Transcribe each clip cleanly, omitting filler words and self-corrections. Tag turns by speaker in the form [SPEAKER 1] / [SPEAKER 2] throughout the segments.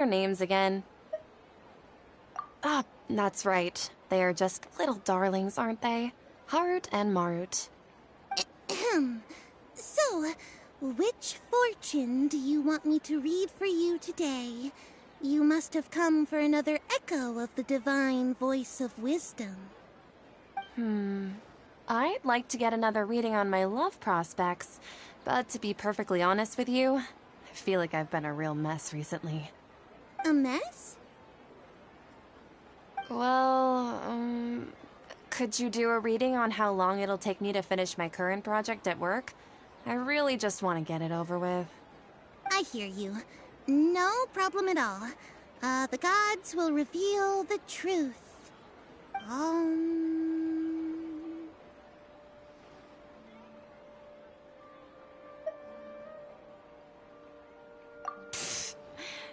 [SPEAKER 1] their names again? Ah, that's right. They are just little darlings, aren't they? Harut and Marut.
[SPEAKER 2] So, which fortune do you want me to read for you today? You must have come for another echo of the divine voice of wisdom.
[SPEAKER 1] I'd like to get another reading on my love prospects, but to be perfectly honest with you, I feel like I've been a real mess recently.
[SPEAKER 2] A mess?
[SPEAKER 1] Well, could you do a reading on how long it'll take me to finish my current project at work? I really just want to get it over with.
[SPEAKER 2] I hear you. No problem at all. The gods will reveal the truth.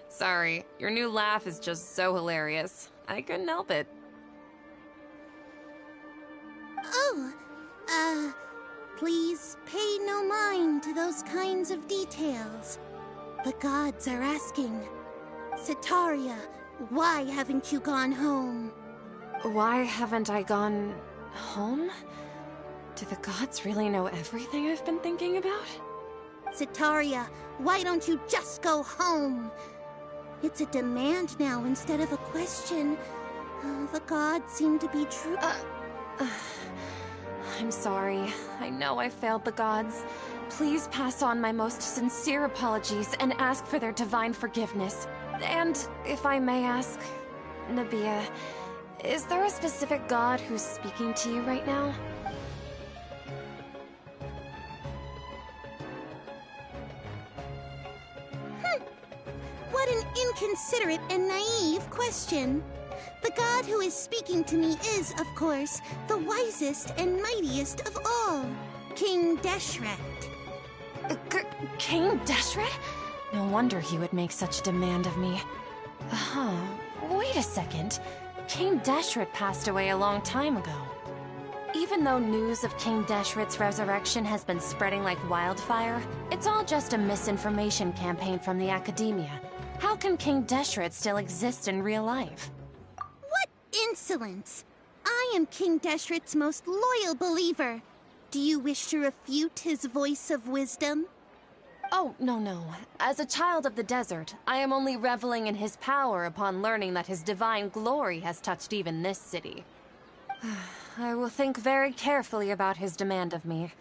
[SPEAKER 1] Sorry, your new laugh is just so hilarious. I couldn't help it.
[SPEAKER 2] Please pay no mind to those kinds of details. The gods are asking, Sitaria, why haven't you gone home?
[SPEAKER 1] Why haven't I gone home? Do the gods really know everything I've been thinking about?
[SPEAKER 2] Sitaria, why don't you just go home? It's a demand now instead of a question. The gods seem to be true.
[SPEAKER 1] I'm sorry. I know I failed the gods. Please pass on my most sincere apologies and ask for their divine forgiveness. And, if I may ask, Nabia, is there a specific god who's speaking to you right now?
[SPEAKER 2] What an inconsiderate and naive question. The god who is speaking to me is, of course, the wisest and mightiest of all, King Deshret.
[SPEAKER 1] King Deshret? No wonder he would make such a demand of me. Wait a second. King Deshret passed away a long time ago. Even though news of King Deshret's resurrection has been spreading like wildfire, it's all just a misinformation campaign from the academia. How can King Deshret still exist in real life?
[SPEAKER 2] What insolence! I am King Deshret's most loyal believer. Do you wish to refute his voice of wisdom?
[SPEAKER 1] Oh, no. As a child of the desert, I am only reveling in his power upon learning that his divine glory has touched even this city. I will think very carefully about his demand of me.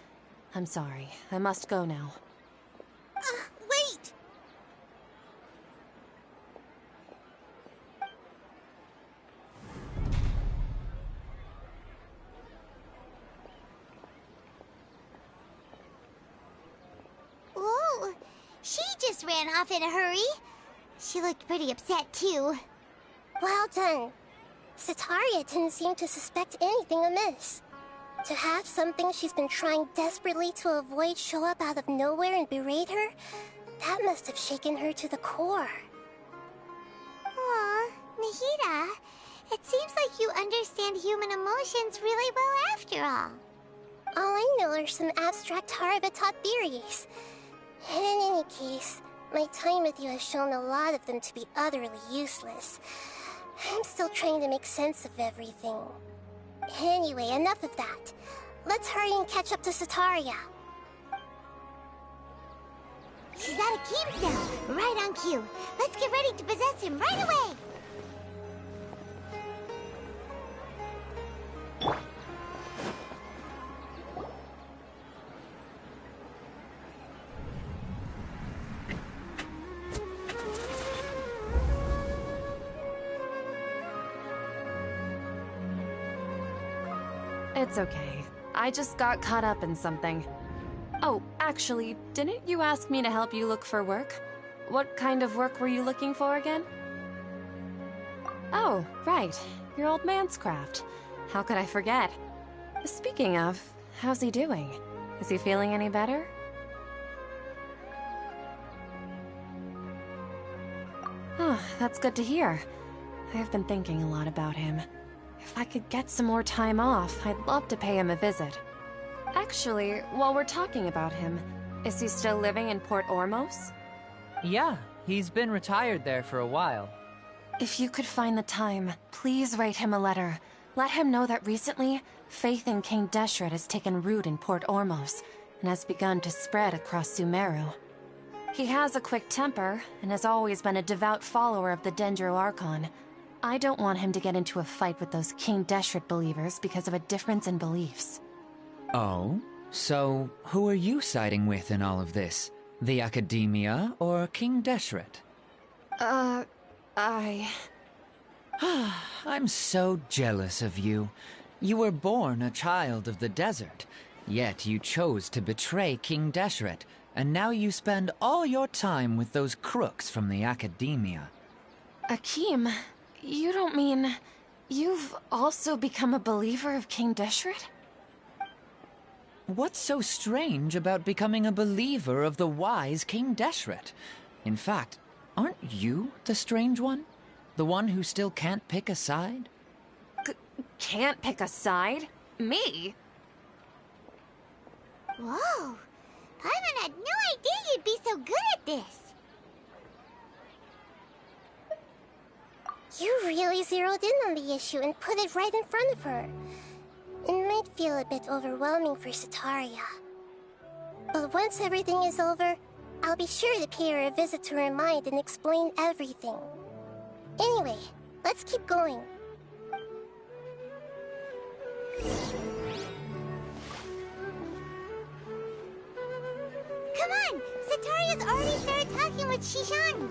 [SPEAKER 1] I'm sorry. I must go now.
[SPEAKER 2] Wait!
[SPEAKER 3] Ooh, she just ran off in a hurry. She looked pretty upset, too. Well done. Sitaria didn't seem to suspect anything amiss. To have something she's been trying desperately to avoid show up out of nowhere and berate her, that must have shaken her to the core.
[SPEAKER 4] Aw, Nahida, it seems like you understand human emotions really well after all.
[SPEAKER 3] All I know are some abstract Harvard-taught theories. And in any case, my time with you has shown a lot of them to be utterly useless. I'm still trying to make sense of everything. Anyway, enough of that. Let's hurry and catch up to Sitaria.
[SPEAKER 4] She's out of Keems now, right on cue. Let's get ready to possess him right away!
[SPEAKER 1] It's okay. I just got caught up in something. Oh, actually, didn't you ask me to help you look for work? What kind of work were you looking for again? Oh, right. Your old man's craft. How could I forget? Speaking of, how's he doing? Is he feeling any better? Oh, that's good to hear. I've been thinking a lot about him. If I could get some more time off, I'd love to pay him a visit. Actually, while we're talking about him, is he still living in Port Ormos?
[SPEAKER 5] Yeah, He's been retired there for a while.
[SPEAKER 1] If you could find the time, please write him a letter. Let him know that recently, faith in King Deshret has taken root in Port Ormos and has begun to spread across Sumeru. He has a quick temper and has always been a devout follower of the Dendro Archon. I don't want him to get into a fight with those King Deshret believers because of a difference in beliefs.
[SPEAKER 6] Oh? So, who are you siding with in all of this? The Academia or King Deshret? I'm so jealous of you. You were born a child of the desert, yet you chose to betray King Deshret, and now you spend all your time with those crooks from the Academia.
[SPEAKER 1] Akeem, you don't mean... you've also become a believer of King Deshret?
[SPEAKER 6] What's so strange about becoming a believer of the wise King Deshret? In fact, aren't you the strange one? The one who still can't pick a side?
[SPEAKER 1] Can't pick a side? Me?
[SPEAKER 3] Whoa! Paimon had no idea you'd be so good at this. You really zeroed in on the issue and put it right in front of her. It might feel a bit overwhelming for Setaria. But once everything is over, I'll be sure to pay her a visit to her mind and explain everything. Anyway, let's keep going.
[SPEAKER 4] Come on! Setaria's already started talking with Shishan.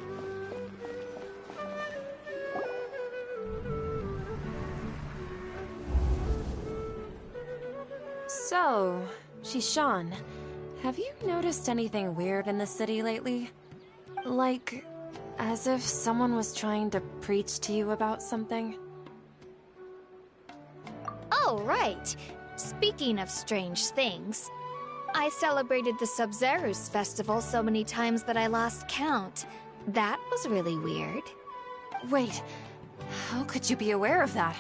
[SPEAKER 1] So, Shishan, have you noticed anything weird in the city lately? Like, as if someone was trying to preach to you about something?
[SPEAKER 7] Oh, right. Speaking of strange things, I celebrated the Sub-Zerus festival so many times that I lost count. That was really weird.
[SPEAKER 1] Wait, how could you be aware of that?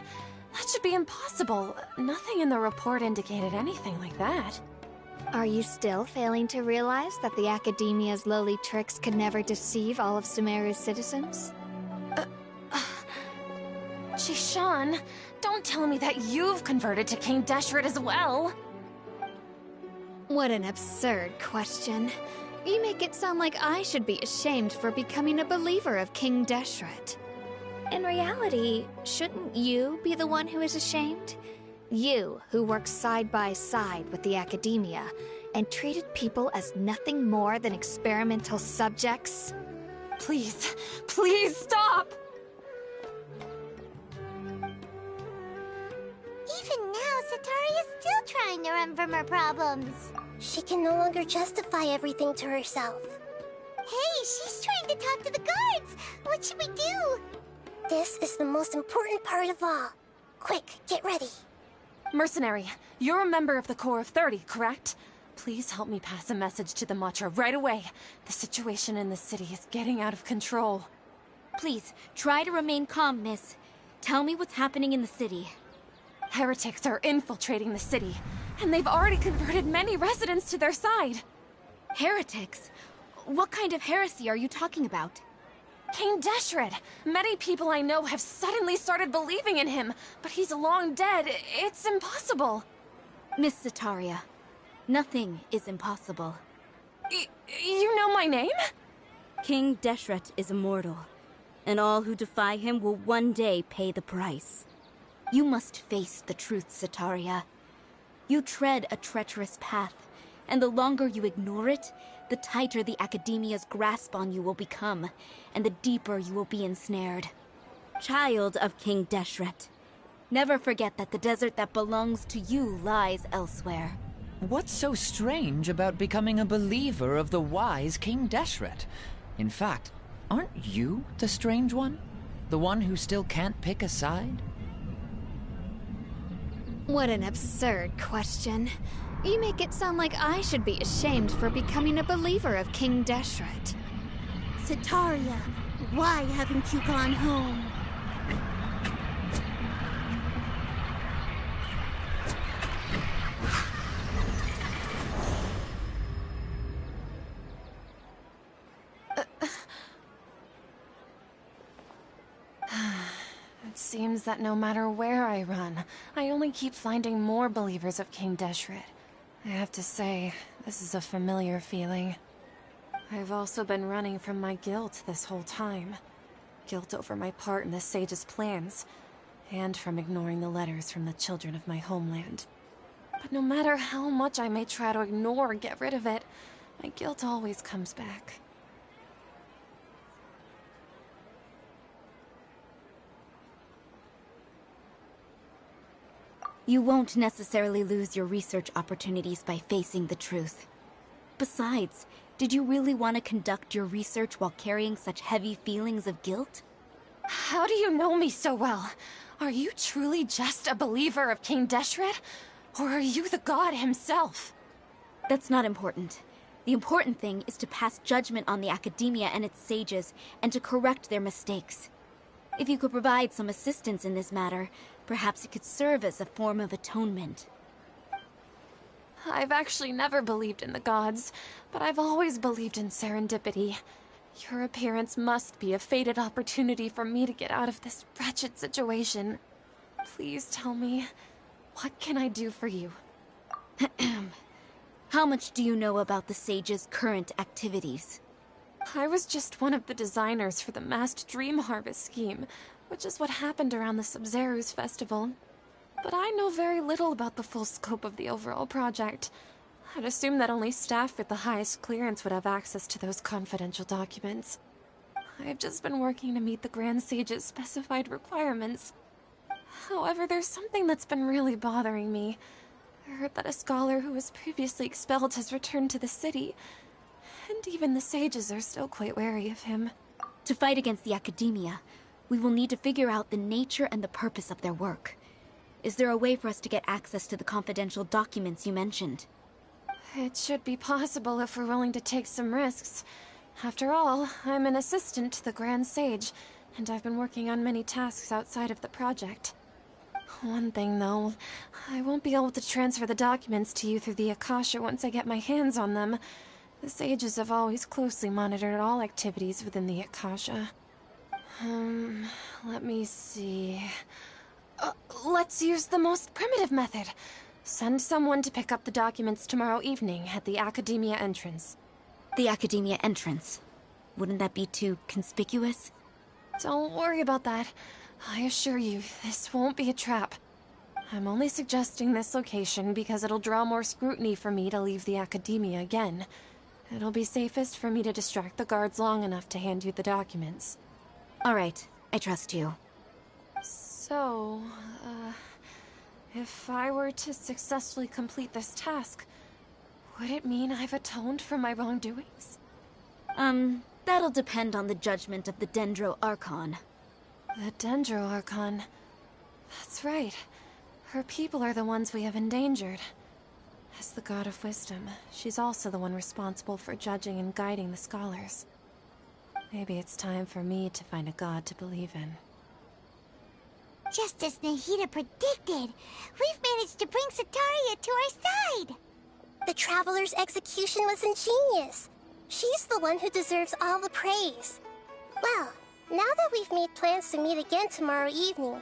[SPEAKER 1] That should be impossible. Nothing in the report indicated anything like that.
[SPEAKER 7] Are you still failing to realize that the Academia's lowly tricks could never deceive all of Sumeru's citizens?
[SPEAKER 1] Shishan, don't tell me that you've converted to King Deshret as well!
[SPEAKER 7] What an absurd question. You make it sound like I should be ashamed for becoming a believer of King Deshret. In reality, shouldn't you be the one who is ashamed? You, who worked side by side with the Academia and treated people as nothing more than experimental subjects?
[SPEAKER 1] Please, please stop!
[SPEAKER 3] Even now, Setaria's still trying to run from her problems. She can no longer justify everything to herself. Hey, she's trying to talk to the guards! What should we do? This is the most important part of all. Quick, get ready.
[SPEAKER 1] Mercenary, you're a member of the Corps of 30, correct? Please help me pass a message to the Matra right away. The situation in the city is getting out of control.
[SPEAKER 8] Please, try to remain calm, miss. Tell me what's happening in the city.
[SPEAKER 1] Heretics are infiltrating the city, and they've already converted many residents to their side.
[SPEAKER 8] Heretics? What kind of heresy are you talking about?
[SPEAKER 1] King Deshret! Many people I know have suddenly started believing in him, but he's long dead. It's impossible.
[SPEAKER 8] Miss Setaria, nothing is impossible.
[SPEAKER 1] You know my name?
[SPEAKER 8] King Deshret is immortal, and all who defy him will one day pay the price. You must face the truth, Setaria. You tread a treacherous path, and the longer you ignore it, the tighter the Academia's grasp on you will become, and the deeper you will be ensnared. Child of King Deshret, never forget that the desert that belongs to you lies elsewhere.
[SPEAKER 6] What's so strange about becoming a believer of the wise King Deshret? In fact, aren't you the strange one? The one who still can't pick a side?
[SPEAKER 7] What an absurd question. You make it sound like I should be ashamed for becoming a believer of King Deshret.
[SPEAKER 2] Setaria, why haven't you gone home?
[SPEAKER 1] It seems that no matter where I run, I only keep finding more believers of King Deshret. I have to say, this is a familiar feeling. I've also been running from my guilt this whole time. Guilt over my part in the Sage's plans, and from ignoring the letters from the children of my homeland. But no matter how much I may try to ignore or get rid of it, my guilt always comes back.
[SPEAKER 8] You won't necessarily lose your research opportunities by facing the truth. Besides, did you really want to conduct your research while carrying such heavy feelings of guilt?
[SPEAKER 1] How do you know me so well? Are you truly just a believer of King Deshret? Or are you the god himself?
[SPEAKER 8] That's not important. The important thing is to pass judgment on the academia and its sages, and to correct their mistakes. If you could provide some assistance in this matter, perhaps it could serve as a form of atonement.
[SPEAKER 1] I've actually never believed in the gods, but I've always believed in serendipity. Your appearance must be a fated opportunity for me to get out of this wretched situation. Please tell me, what can I do for you?
[SPEAKER 8] How much do you know about the sage's current activities?
[SPEAKER 1] I was just one of the designers for the masked dream harvest scheme, which is what happened around the Sub-Zeru's festival. But I know very little about the full scope of the overall project. I'd assume that only staff with the highest clearance would have access to those confidential documents. I've just been working to meet the Grand Sage's specified requirements. However, there's something that's been really bothering me. I heard that a scholar who was previously expelled has returned to the city, and even the sages are still quite wary of him.
[SPEAKER 8] To fight against the academia, we will need to figure out the nature and the purpose of their work. Is there a way for us to get access to the confidential documents you mentioned?
[SPEAKER 1] It should be possible if we're willing to take some risks. After all, I'm an assistant to the Grand Sage, and I've been working on many tasks outside of the project. One thing, though, I won't be able to transfer the documents to you through the Akasha once I get my hands on them. The sages have always closely monitored all activities within the Akasha. Let me see... let's use the most primitive method. Send someone to pick up the documents tomorrow evening at the Academia entrance.
[SPEAKER 8] The Academia entrance. Wouldn't that be too conspicuous?
[SPEAKER 1] Don't worry about that. I assure you, this won't be a trap. I'm only suggesting this location because it'll draw more scrutiny for me to leave the Academia again. It'll be safest for me to distract the guards long enough to hand you the documents.
[SPEAKER 8] All right, I trust you.
[SPEAKER 1] So, if I were to successfully complete this task, would it mean I've atoned for my wrongdoings?
[SPEAKER 8] That'll depend on the judgment of the Dendro Archon.
[SPEAKER 1] The Dendro Archon. That's right. Her people are the ones we have endangered. As the God of Wisdom, she's also the one responsible for judging and guiding the scholars. Maybe it's time for me to find a god to believe in.
[SPEAKER 3] Just as Nahida predicted, we've managed to bring Sataria to our side! The Traveler's execution was ingenious. She's the one who deserves all the praise. Well, now that we've made plans to meet again tomorrow evening,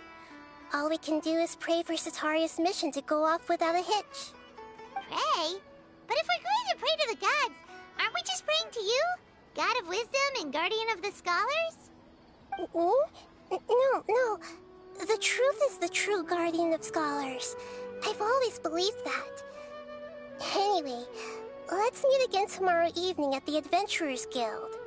[SPEAKER 3] all we can do is pray for Sataria's mission to go off without a hitch. Pray? But if we're going to pray to the gods, aren't we just praying to you? God of Wisdom and Guardian of the Scholars? No. The truth is the true Guardian of Scholars. I've always believed that. Anyway, let's meet again tomorrow evening at the Adventurers Guild.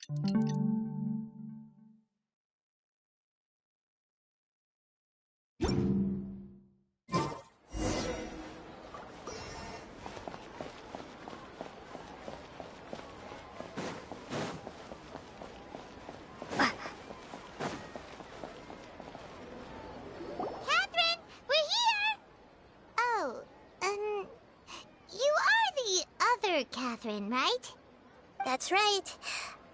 [SPEAKER 3] Catherine, we're here! Oh, you are the other Catherine, right?
[SPEAKER 4] That's right.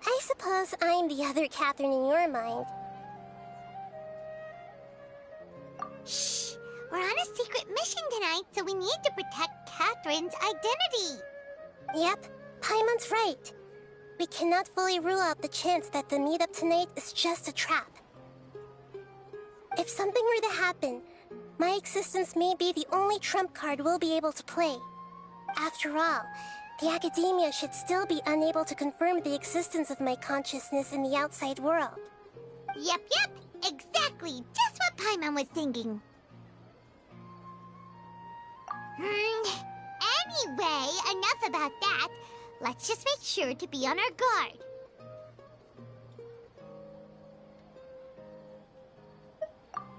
[SPEAKER 4] I suppose I'm the other Catherine in your mind.
[SPEAKER 3] Shh! We're on a secret mission tonight, so we need to protect Catherine's identity.
[SPEAKER 4] Yep, Paimon's right. We cannot fully rule out the chance that the meetup tonight is just a trap. If something were to happen, my existence may be the only trump card we'll be able to play. After all, the Academia should still be unable to confirm the existence of my consciousness in the outside world.
[SPEAKER 3] Yep, exactly. Just what Paimon was thinking. Anyway, enough about that. Let's just make sure to be on our guard.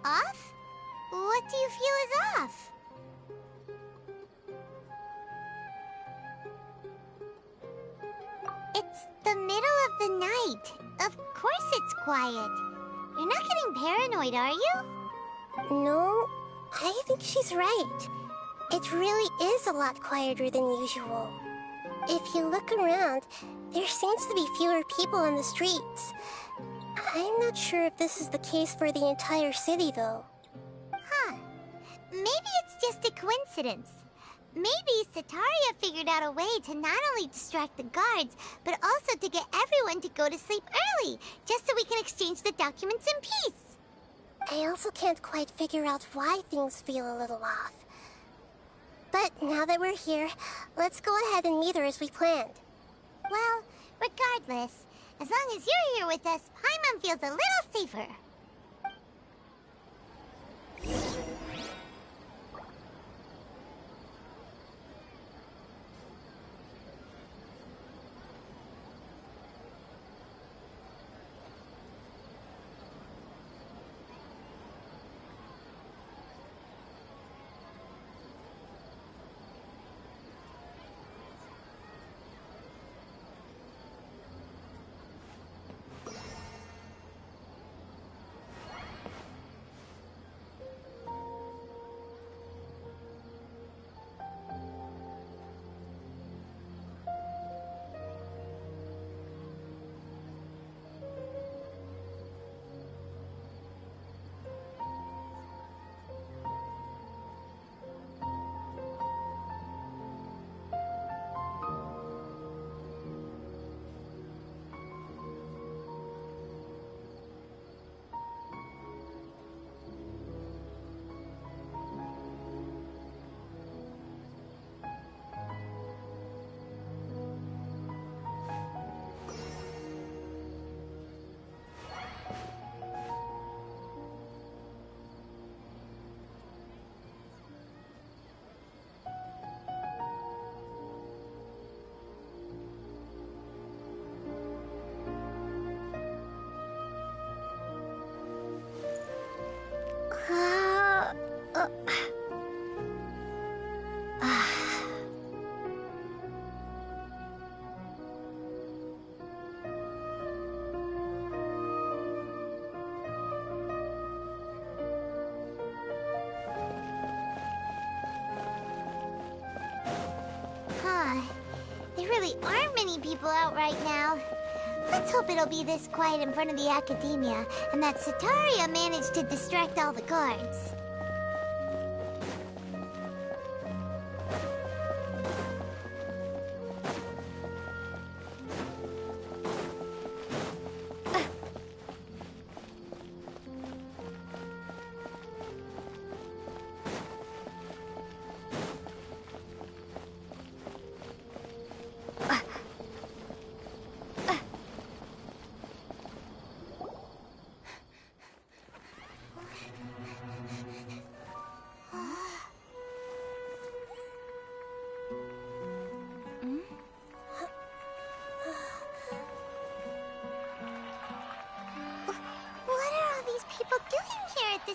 [SPEAKER 3] Off? What do you feel is off? It's the middle of the night. Of course it's quiet. You're not getting paranoid, are you?
[SPEAKER 4] No, I think she's right. It really is a lot quieter than usual. If you look around, there seems to be fewer people on the streets. I'm not sure if this is the case for the entire city, though.
[SPEAKER 3] Huh. Maybe it's just a coincidence. Maybe Sataria figured out a way to not only distract the guards, but also to get everyone to go to sleep early, just so we can exchange the documents in peace.
[SPEAKER 4] I also can't quite figure out why things feel a little off. But now that we're here, let's go ahead and meet her as we planned.
[SPEAKER 3] Well, regardless, as long as you're here with us, Paimon feels a little safer. There really aren't many people out right now. Let's hope it'll be this quiet in front of the Academia, and that Sataria managed to distract all the guards.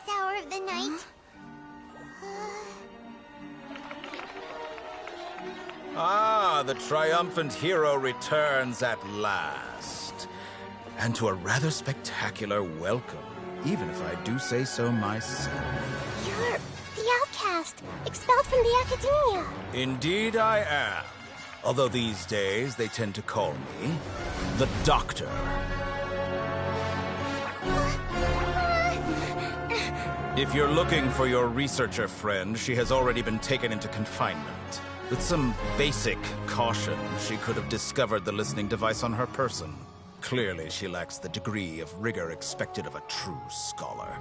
[SPEAKER 3] hour of the night.
[SPEAKER 9] Ah, the triumphant hero returns at last. And to a rather spectacular welcome, even if I do say so myself.
[SPEAKER 4] You're the outcast, expelled from the academia.
[SPEAKER 9] Indeed I am. Although these days they tend to call me the Doctor. If you're looking for your researcher friend, she has already been taken into confinement. With some basic caution, she could have discovered the listening device on her person. Clearly, she lacks the degree of rigor expected of a true scholar.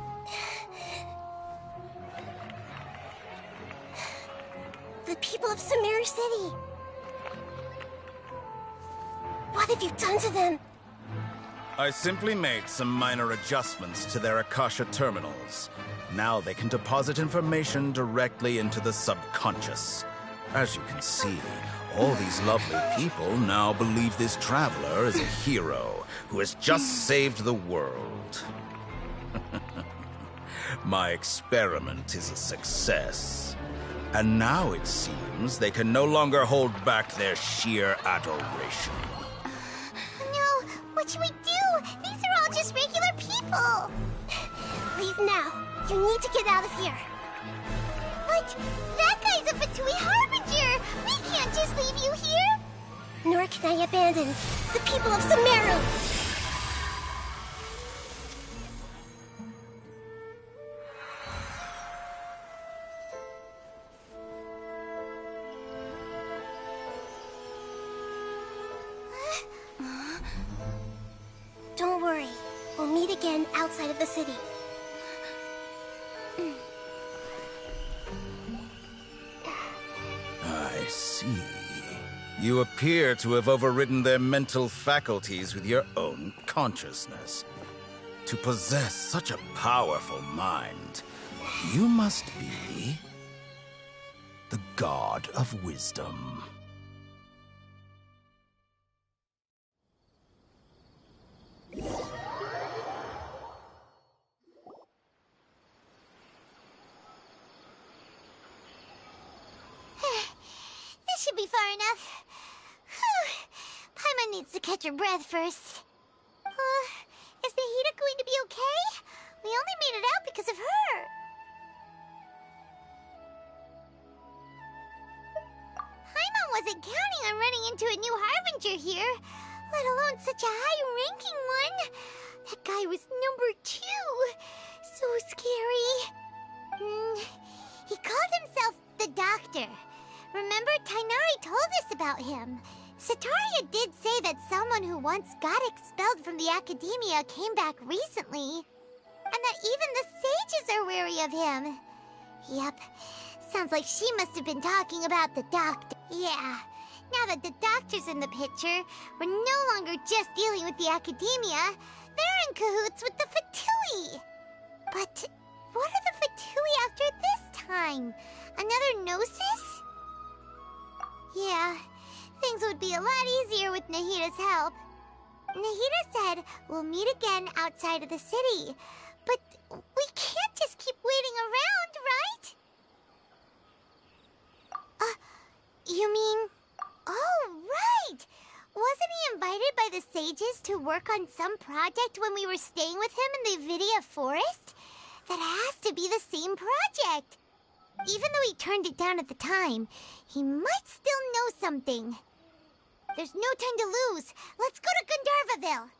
[SPEAKER 4] The people of Sumeru City. What have you done to them?
[SPEAKER 9] I simply made some minor adjustments to their Akasha terminals. Now they can deposit information directly into the subconscious. As you can see, all these lovely people now believe this traveler is a hero who has just saved the world. My experiment is a success. And now it seems they can no longer hold back their sheer adoration.
[SPEAKER 3] No, what should we do? These are all just regular people.
[SPEAKER 4] Leave now. You need to get out of here.
[SPEAKER 3] But that guy's a Fatui Harbinger. We can't just leave you here.
[SPEAKER 4] Nor can I abandon the people of Sumeru. Don't worry. We'll meet again outside of the city.
[SPEAKER 9] I see. You appear to have overridden their mental faculties with your own consciousness. To possess such a powerful mind, you must be the god of wisdom.
[SPEAKER 3] This should be far enough. Whew. Paimon needs to catch her breath first. Is Nahida going to be okay? We only made it out because of her. Paimon wasn't counting on running into a new Harbinger here, let alone such a high-ranking one. That guy was number 2. So scary. He called himself the Doctor. Remember, Tainari told us about him. Sataria did say that someone who once got expelled from the academia came back recently. And that even the sages are wary of him. Yep, sounds like she must have been talking about the Doctor. Yeah, now that the Doctor's in the picture, we're no longer just dealing with the academia. They're in cahoots with the Fatui. But what are the Fatui after this time? Another Gnosis? Yeah, things would be a lot easier with Nahida's help. Nahida said we'll meet again outside of the city. But we can't just keep waiting around, right? You mean... Oh, right! Wasn't he invited by the sages to work on some project when we were staying with him in the Vidia Forest? That has to be the same project. Even though he turned it down at the time, he might still know something. There's no time to lose. Let's go to Gandharvaville.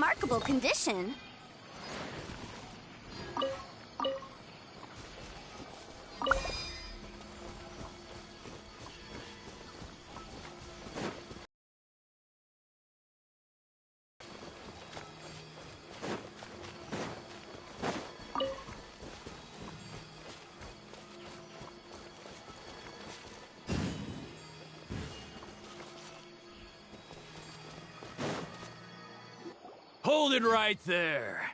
[SPEAKER 8] remarkable condition.
[SPEAKER 10] Hold it right there.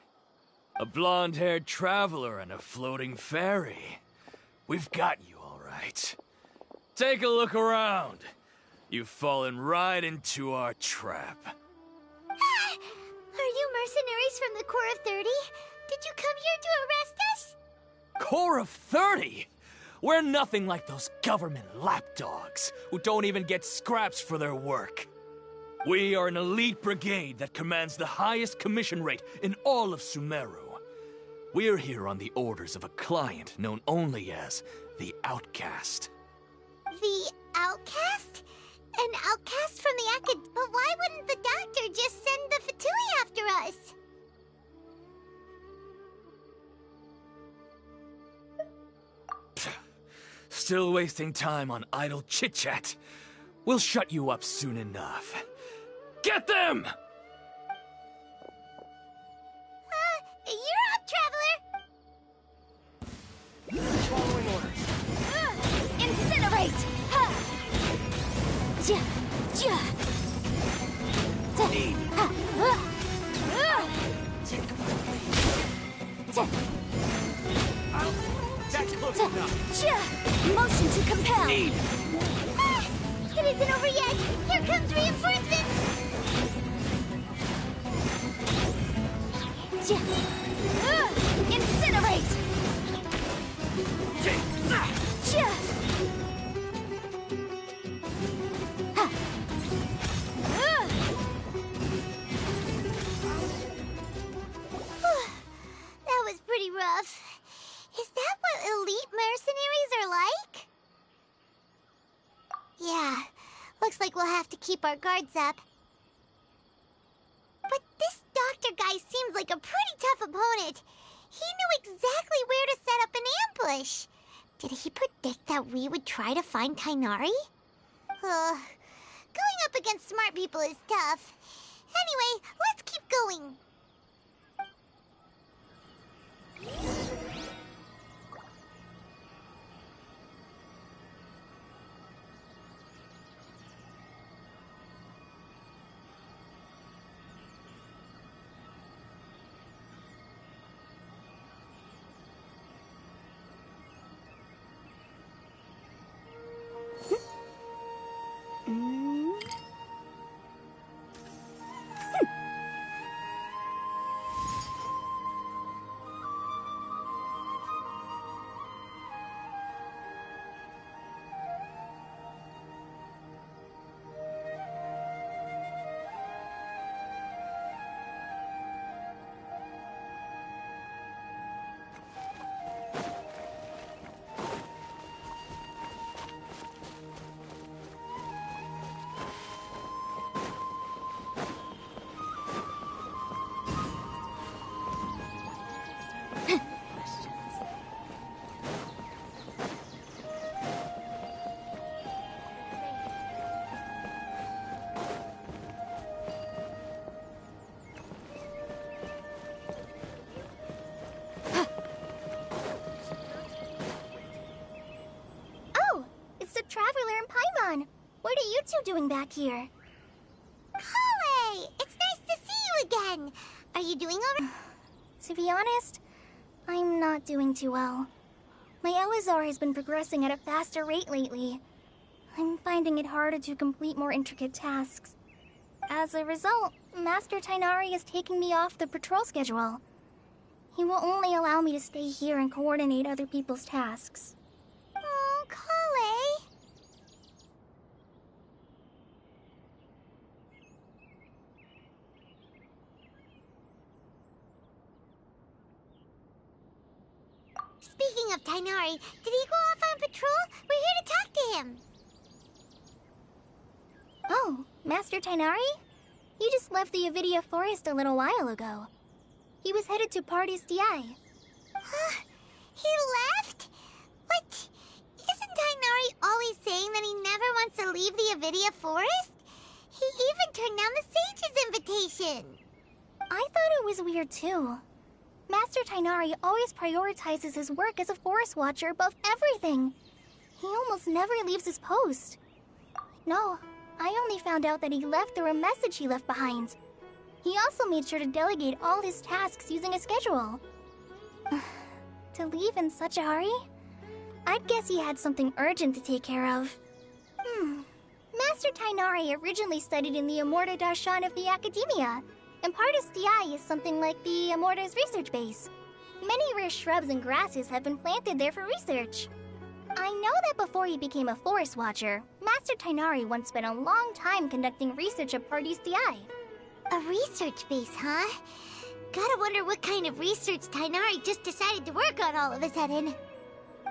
[SPEAKER 10] A blonde-haired traveler and a floating fairy. We've got you all right. Take a look around. You've fallen right into our trap.
[SPEAKER 3] Are you mercenaries from the Corps of 30? Did you come here to arrest us?
[SPEAKER 10] Corps of 30? We're nothing like those government lapdogs who don't even get scraps for their work. We are an elite brigade that commands the highest commission rate in all of Sumeru. We're here on the orders of a client known only as the Outcast.
[SPEAKER 3] The Outcast? An outcast from the But why wouldn't the doctor just send the Fatui after us?
[SPEAKER 10] Still wasting time on idle chit-chat. We'll shut you up soon enough. Get them!
[SPEAKER 3] You're up, Traveler!
[SPEAKER 10] Following orders.
[SPEAKER 3] Incinerate! Ha! Ja! Ja!
[SPEAKER 10] Need.
[SPEAKER 3] Ha!
[SPEAKER 10] That's close enough.
[SPEAKER 3] Ja! Motion to compel!
[SPEAKER 10] Need.
[SPEAKER 3] It isn't over yet! Here comes reinforcements! Ja! Incinerate! Ja! Ha! That was pretty rough. Is that what elite mercenaries are like? Yeah, looks like we'll have to keep our guards up. But this doctor guy seems like a pretty tough opponent. He knew exactly where to set up an ambush. Did he predict that we would try to find Kainari? Going up against smart people is tough. Anyway, let's keep going. Traveler and Paimon, what are you two doing back here? Kale! It's nice to see you again! Are you doing all right?
[SPEAKER 11] To be honest, I'm not doing too well. My Elazar has been progressing at a faster rate lately. I'm finding it harder to complete more intricate tasks. As a result, Master Tainari is taking me off the patrol schedule. He will only allow me to stay here and coordinate other people's tasks.
[SPEAKER 3] Oh, Kale! Speaking of Tainari, did he go off on patrol? We're here to talk to him.
[SPEAKER 11] Oh, Master Tainari? He just left the Avidia Forest a little while ago. He was headed to Party's DI.
[SPEAKER 3] Huh? He left? What? Isn't Tainari always saying that he never wants to leave the Avidia Forest? He even turned down the Sage's invitation.
[SPEAKER 11] I thought it was weird too. Master Tainari always prioritizes his work as a forest watcher above everything. He almost never leaves his post. No, I only found out that he left through a message he left behind. He also made sure to delegate all his tasks using a schedule. To leave in such a hurry? I'd guess he had something urgent to take care of. Master Tainari originally studied in the Amorta Darshan of the Academia, and Partis DI is something like the Amorta's research base. Many rare shrubs and grasses have been planted there for research. I know that before he became a forest watcher, Master Tainari once spent a long time conducting research at Partis DI.
[SPEAKER 3] A research base, huh? Gotta wonder what kind of research Tainari just decided to work on all of a sudden.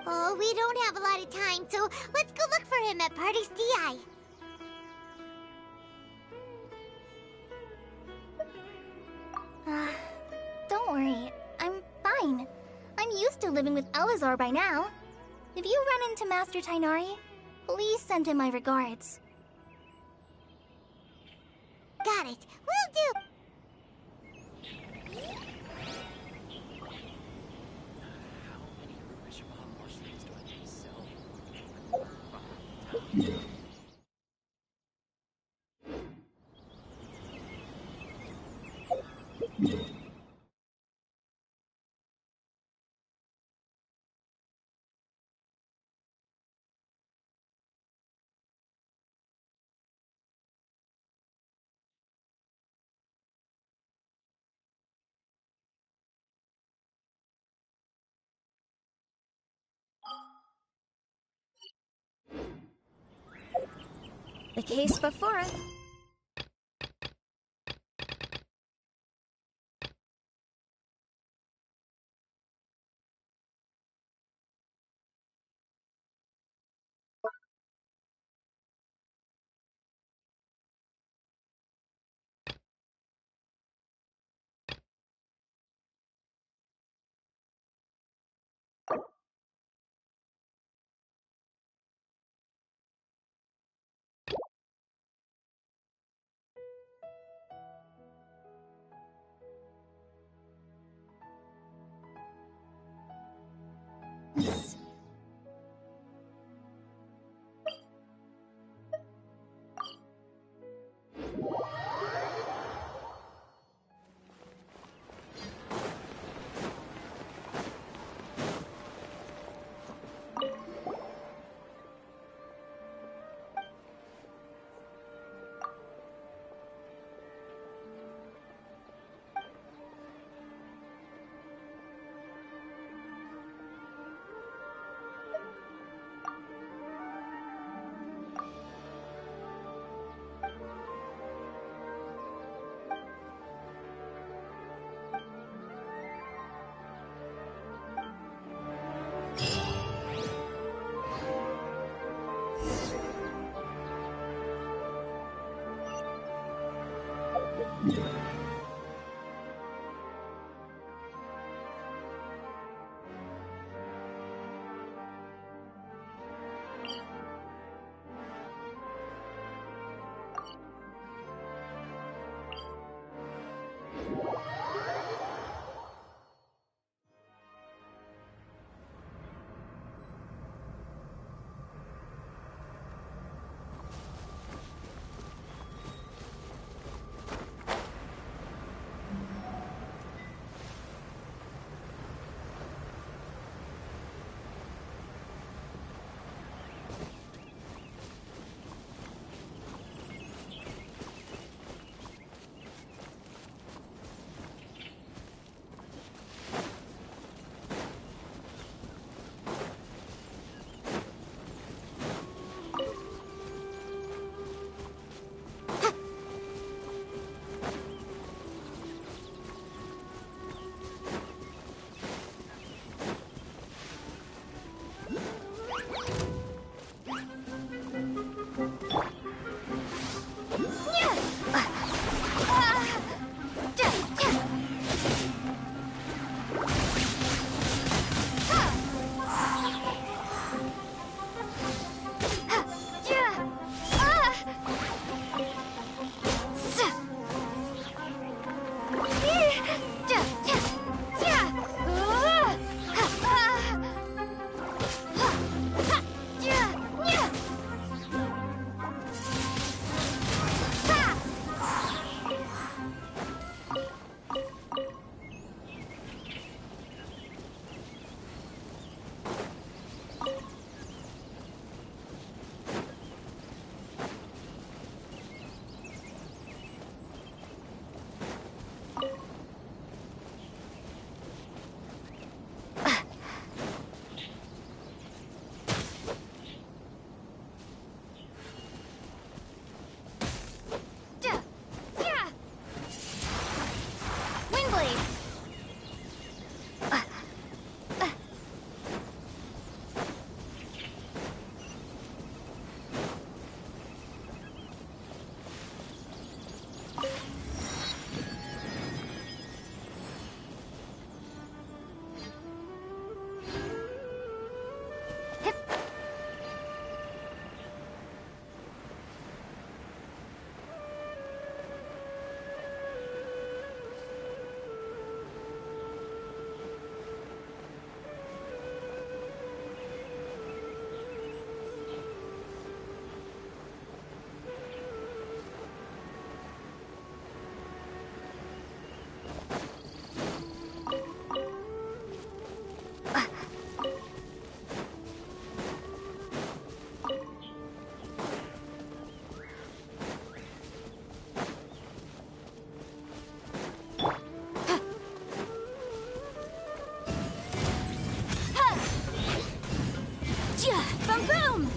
[SPEAKER 3] Oh, we don't have a lot of time, so let's go look for him at Party's DI.
[SPEAKER 11] Don't worry, I'm fine. I'm used to living with Elazar by now. If you run into Master Tainari, please send him my regards.
[SPEAKER 3] Got it. Will do.
[SPEAKER 7] The case before us.
[SPEAKER 11] assembly! Boom boom!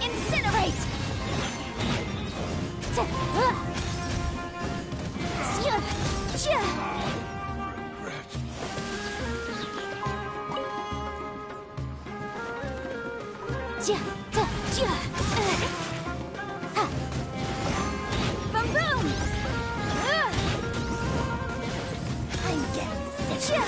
[SPEAKER 11] Incinerate! Boom boom! I'm getting sick.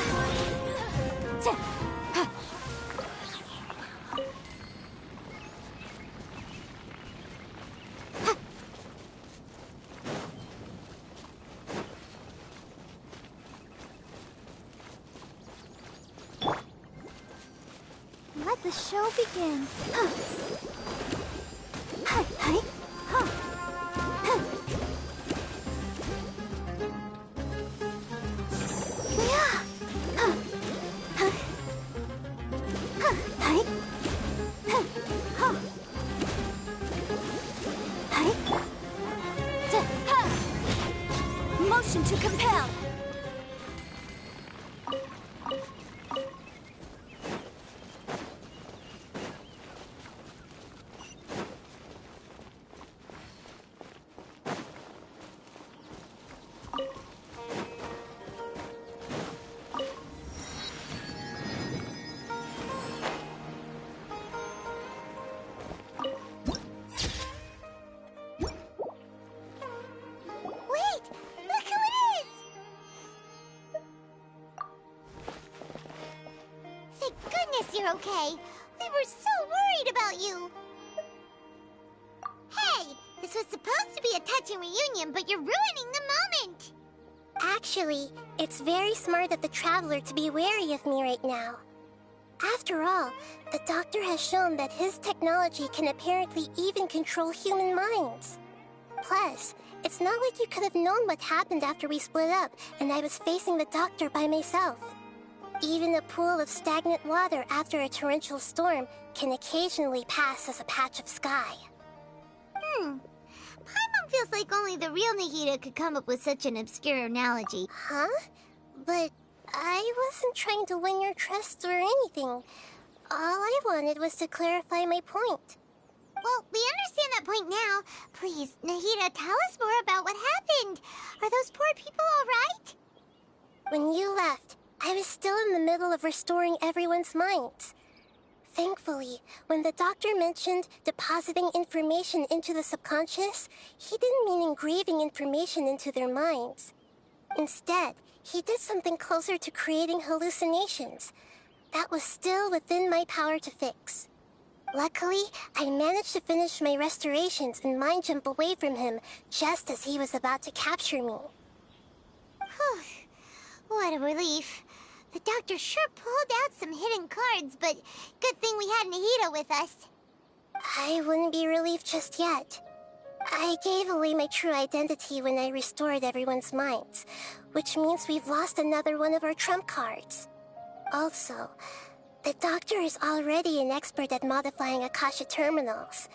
[SPEAKER 11] Let the show begin. Motion to compel.
[SPEAKER 3] You're okay. We were so worried about you. Hey, this was supposed to be a touching reunion, but you're ruining the moment.
[SPEAKER 4] Actually, it's very smart of the Traveler to be wary of me right now. After all, the Doctor has shown that his technology can apparently even control human minds. Plus, it's not like you could have known what happened after we split up and I was facing the Doctor by myself. Even a pool of stagnant water after a torrential storm can occasionally pass as a patch of sky.
[SPEAKER 3] Paimon feels like only the real Nahida could come up with such an obscure analogy.
[SPEAKER 4] Huh? But I wasn't trying to win your trust or anything. All I wanted was to clarify my point.
[SPEAKER 3] Well, we understand that point now. Please, Nahida, tell us more about what happened. Are those poor people all right?
[SPEAKER 4] When you left, I was still in the middle of restoring everyone's minds. Thankfully, when the Doctor mentioned depositing information into the subconscious, he didn't mean engraving information into their minds. Instead, he did something closer to creating hallucinations. That was still within my power to fix. Luckily, I managed to finish my restorations and mind jump away from him just as he was about to capture me.
[SPEAKER 3] Whew. What a relief. The Doctor sure pulled out some hidden cards, but good thing we had Nahida with us.
[SPEAKER 4] I wouldn't be relieved just yet. I gave away my true identity when I restored everyone's minds, which means we've lost another one of our trump cards. Also, the doctor is already an expert at modifying Akasha terminals.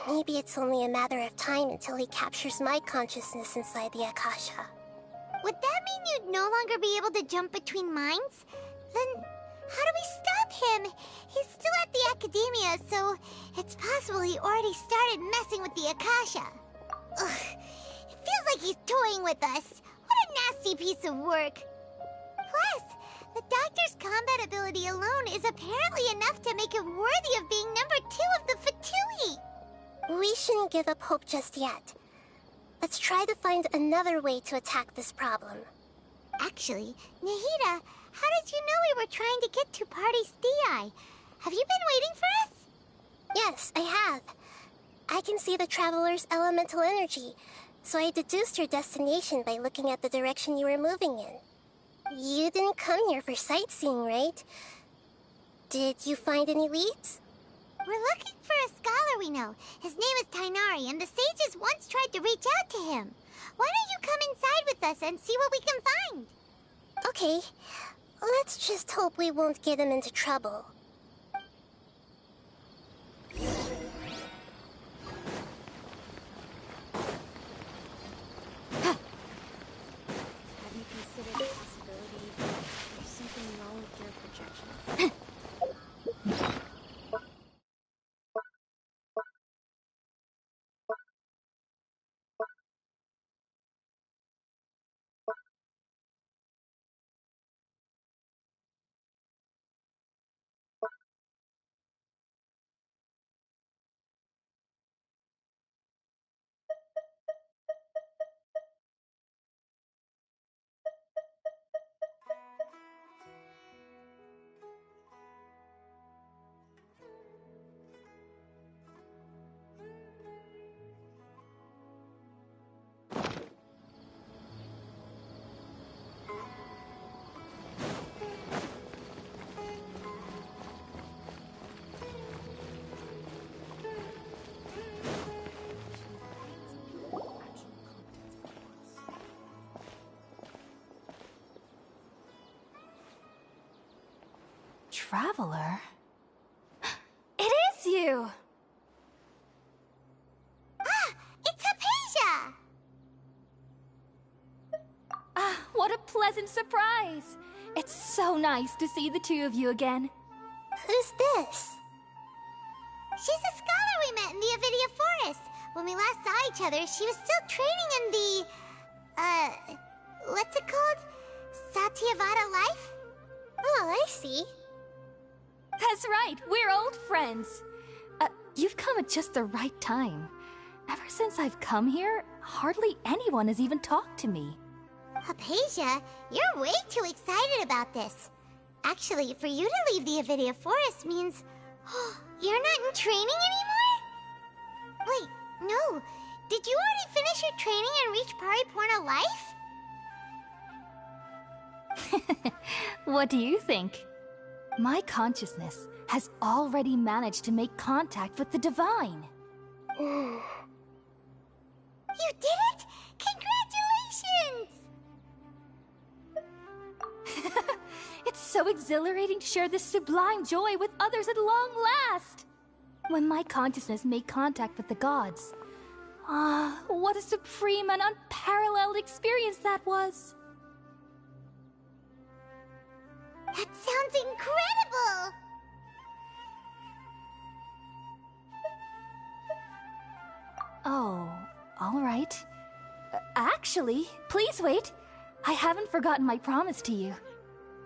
[SPEAKER 4] Maybe it's only a matter of time until he captures my consciousness inside the Akasha.
[SPEAKER 3] Would that mean you'd no longer be able to jump between minds? Then how do we stop him? He's still at the academia, so it's possible he already started messing with the Akasha. Ugh, it feels like he's toying with us. What a nasty piece of work. Plus, the doctor's combat ability alone is apparently enough to make him worthy of being number 2 of the Fatui.
[SPEAKER 4] We shouldn't give up hope just yet. Let's try to find another way to attack this problem.
[SPEAKER 3] Actually, Nahida, how did you know we were trying to get to Party's DI? Have you been waiting for us?
[SPEAKER 4] Yes, I have. I can see the Traveler's elemental energy, so I deduced your destination by looking at the direction you were moving in. You didn't come here for sightseeing, right? Did you find any leads?
[SPEAKER 3] We're looking for a scholar we know. His name is Tainari, and the sages once tried to reach out to him. Why don't you come inside with us and see what we can find?
[SPEAKER 4] Okay. Let's just hope we won't get him into trouble.
[SPEAKER 8] Have you considered the possibility there's something wrong with your projections?
[SPEAKER 1] Traveler? It is you!
[SPEAKER 3] Ah, it's Hypatia!
[SPEAKER 7] Ah, what a pleasant surprise! It's so nice to see the two of you again.
[SPEAKER 4] Who's this?
[SPEAKER 3] She's a scholar we met in the Avidia Forest. When we last saw each other, she was still training in the... what's it called? Satyavada life?
[SPEAKER 4] Oh, I see.
[SPEAKER 7] That's right, we're old friends. You've come at just the right time. Ever since I've come here, hardly anyone has even talked to me.
[SPEAKER 3] Hypatia, you're way too excited about this. Actually, for you to leave the Avidia Forest means... you're not in training anymore? Wait, no. Did you already finish your training and reach Pariporna life?
[SPEAKER 7] What do you think? My consciousness has already managed to make contact with the divine.
[SPEAKER 3] You did it! Congratulations!
[SPEAKER 7] It's so exhilarating to share this sublime joy with others at long last! When my consciousness made contact with the gods. Ah, what a supreme and unparalleled experience that was!
[SPEAKER 3] That sounds incredible!
[SPEAKER 7] Oh, all right. Actually, please wait. I haven't forgotten my promise to you.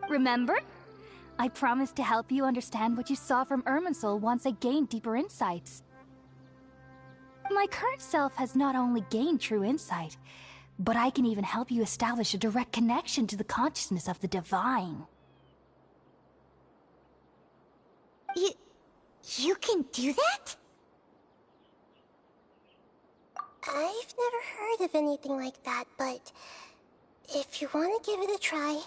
[SPEAKER 7] Remember? I promised to help you understand what you saw from Irminsul once I gained deeper insights. My current self has not only gained true insight, but I can even help you establish a direct connection to the consciousness of the divine.
[SPEAKER 3] You can do that?
[SPEAKER 4] I've never heard of anything like that, but if you want to give it a try,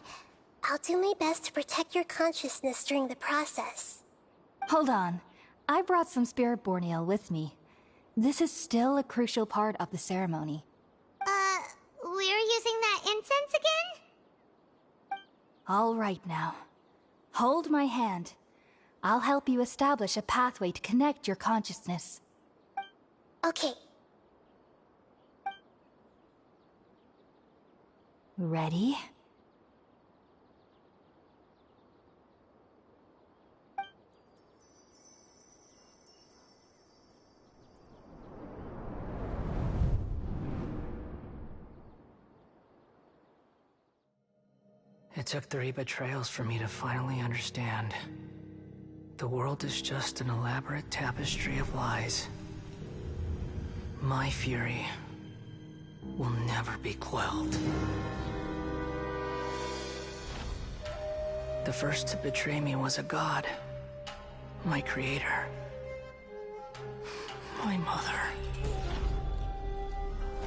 [SPEAKER 4] I'll do my best to protect your consciousness during the process.
[SPEAKER 7] Hold on. I brought some spirit-born ale with me. This is still a crucial part of the ceremony.
[SPEAKER 3] We're using that incense again?
[SPEAKER 7] All right now. Hold my hand. I'll help you establish a pathway to connect your consciousness.
[SPEAKER 4] Okay.
[SPEAKER 7] Ready?
[SPEAKER 12] It took 3 betrayals for me to finally understand. The world is just an elaborate tapestry of lies. My fury will never be quelled. The first to betray me was a god. My creator. My mother.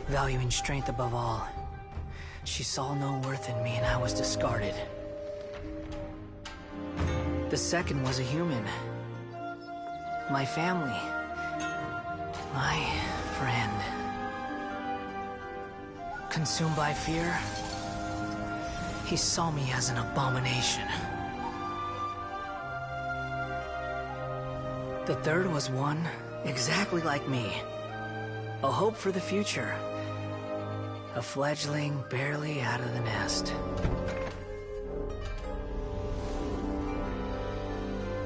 [SPEAKER 12] Valuing strength above all, she saw no worth in me and I was discarded. The second was a human. My family. My friend. Consumed by fear, he saw me as an abomination. The third was one exactly like me. A hope for the future. A fledgling barely out of the nest.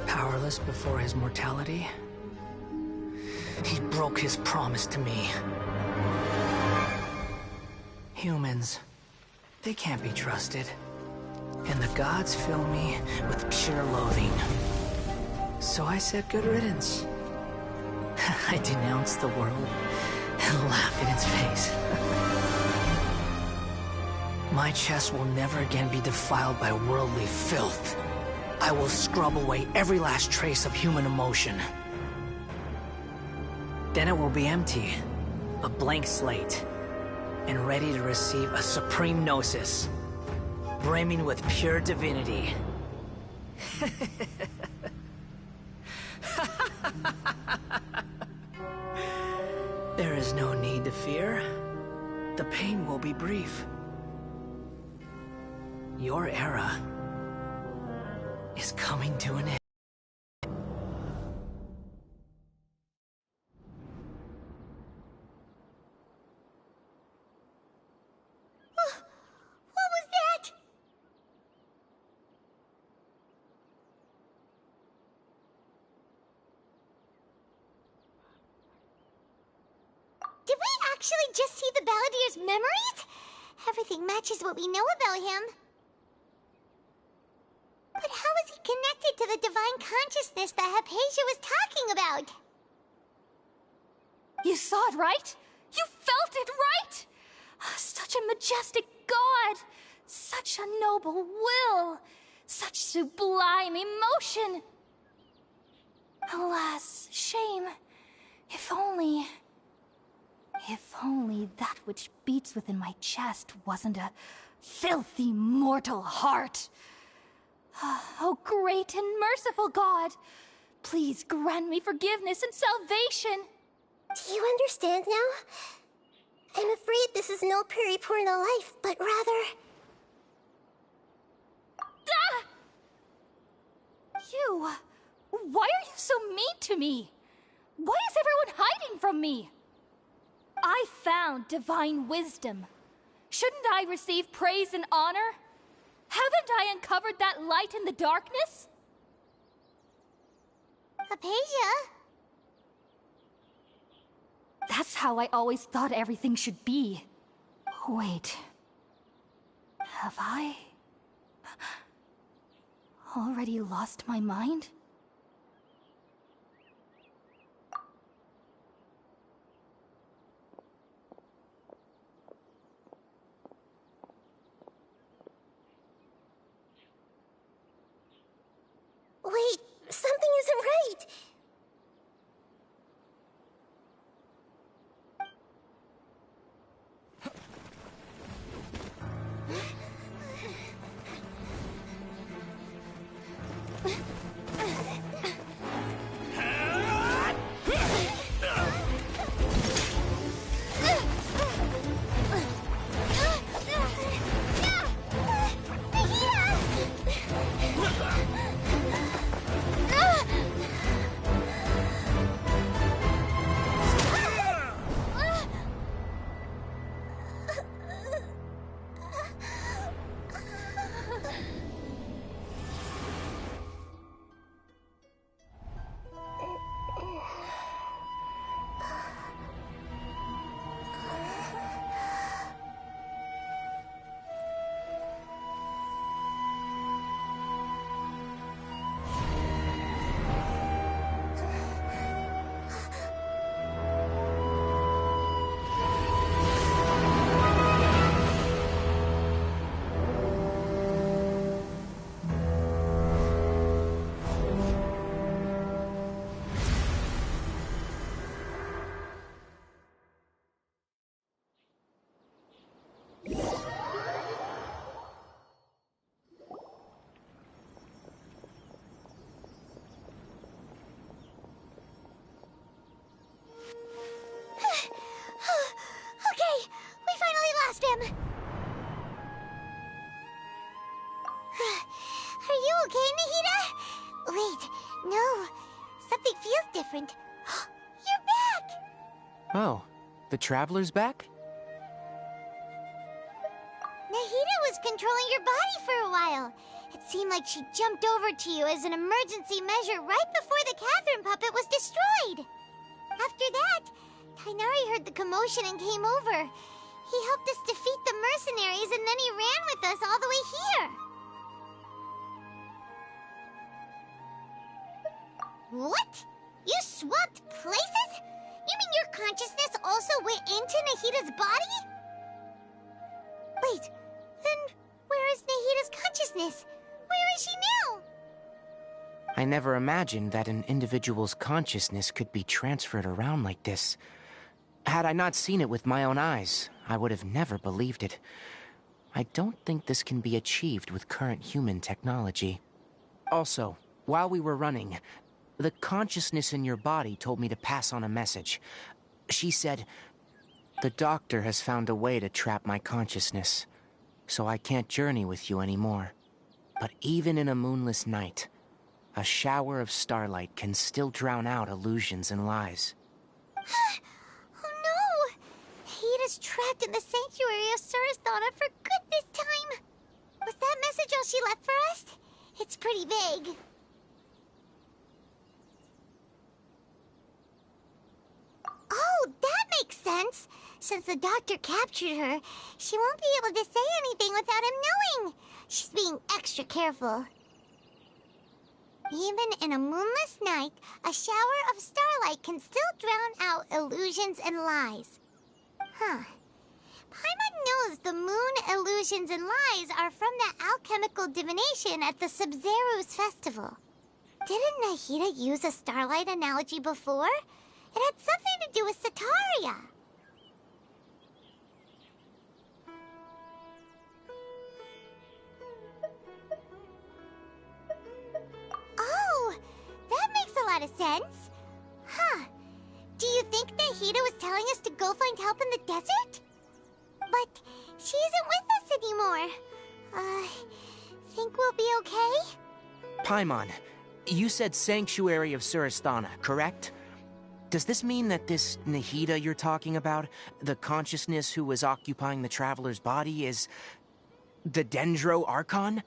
[SPEAKER 12] Powerless before his mortality, he broke his promise to me. Humans, they can't be trusted. And the gods fill me with pure loathing. So I said good riddance. I denounced the world and laughed in its face. My chest will never again be defiled by worldly filth. I will scrub away every last trace of human emotion. Then it will be empty, a blank slate, and ready to receive a supreme gnosis, brimming with pure divinity. There is no need to fear. The pain will be brief. Your era is coming to an end.
[SPEAKER 3] What was that? Did we actually just see the Balladier's memories? Everything matches what we know about him. But how is he connected to the divine consciousness that Hypatia was talking about?
[SPEAKER 7] You saw it, right? You felt it, right? Such a majestic god! Such a noble will! Such sublime emotion! Alas, shame. If only that which beats within my chest wasn't a filthy mortal heart. Oh, great and merciful God! Please grant me forgiveness and salvation!
[SPEAKER 4] Do you understand now? I'm afraid this is no Puripurna life, but rather...
[SPEAKER 7] Ah! You... Why are you so mean to me? Why is everyone hiding from me? I found divine wisdom. Shouldn't I receive praise and honor? Haven't I uncovered that light in the darkness?
[SPEAKER 3] Hypatia?
[SPEAKER 7] That's how I always thought everything should be. Wait. Have I... already lost my mind?
[SPEAKER 4] Wait, something isn't right!
[SPEAKER 3] okay, Nahida? Wait, no. Something feels different. You're back!
[SPEAKER 13] Oh, the Traveler's back?
[SPEAKER 3] Nahida was controlling your body for a while. It seemed like she jumped over to you as an emergency measure right before the Catherine puppet was destroyed. After that, Tainari heard the commotion and came over. He helped us defeat the mercenaries and then he ran with us all the way here. What? You swapped places? You mean your consciousness also went into Nahida's body? Wait, then where is Nahida's consciousness? Where is she now?
[SPEAKER 13] I never imagined that an individual's consciousness could be transferred around like this. Had I not seen it with my own eyes, I would have never believed it. I don't think this can be achieved with current human technology. Also, while we were running, the consciousness in your body told me to pass on a message. She said, "The doctor has found a way to trap my consciousness, so I can't journey with you anymore. But even in a moonless night, a shower of starlight can still drown out illusions and lies."
[SPEAKER 3] Oh no! Nahida's trapped in the sanctuary of Surasthana for good this time. Was that message all she left for us? It's pretty vague. Oh, that makes sense. Since the doctor captured her, she won't be able to say anything without him knowing. She's being extra careful. Even in a moonless night, a shower of starlight can still drown out illusions and lies. Huh. Paimon knows the moon illusions and lies are from the alchemical divination at the Sub-Zero's festival. Didn't Nahida use a starlight analogy before? It had something to do with Sataria. Oh, that makes a lot of sense. Huh. Do you think Nahida was telling us to go find help in the desert? But she isn't with us anymore. Think we'll be okay?
[SPEAKER 13] Paimon, you said Sanctuary of Surasthana, correct? Does this mean that this Nahida you're talking about, the consciousness who was occupying the Traveler's body, is the Dendro Archon?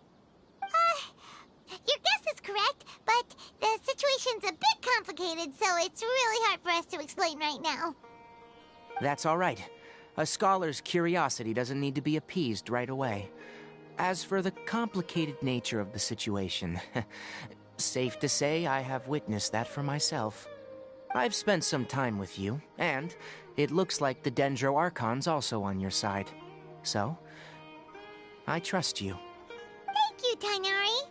[SPEAKER 3] Your guess is correct, but the situation's a bit complicated, so it's really hard for us to explain right now.
[SPEAKER 13] That's all right. A scholar's curiosity doesn't need to be appeased right away. As for the complicated nature of the situation, safe to say I have witnessed that for myself. I've spent some time with you, and it looks like the Dendro Archon's also on your side. So, I trust you.
[SPEAKER 3] Thank you, Tainari.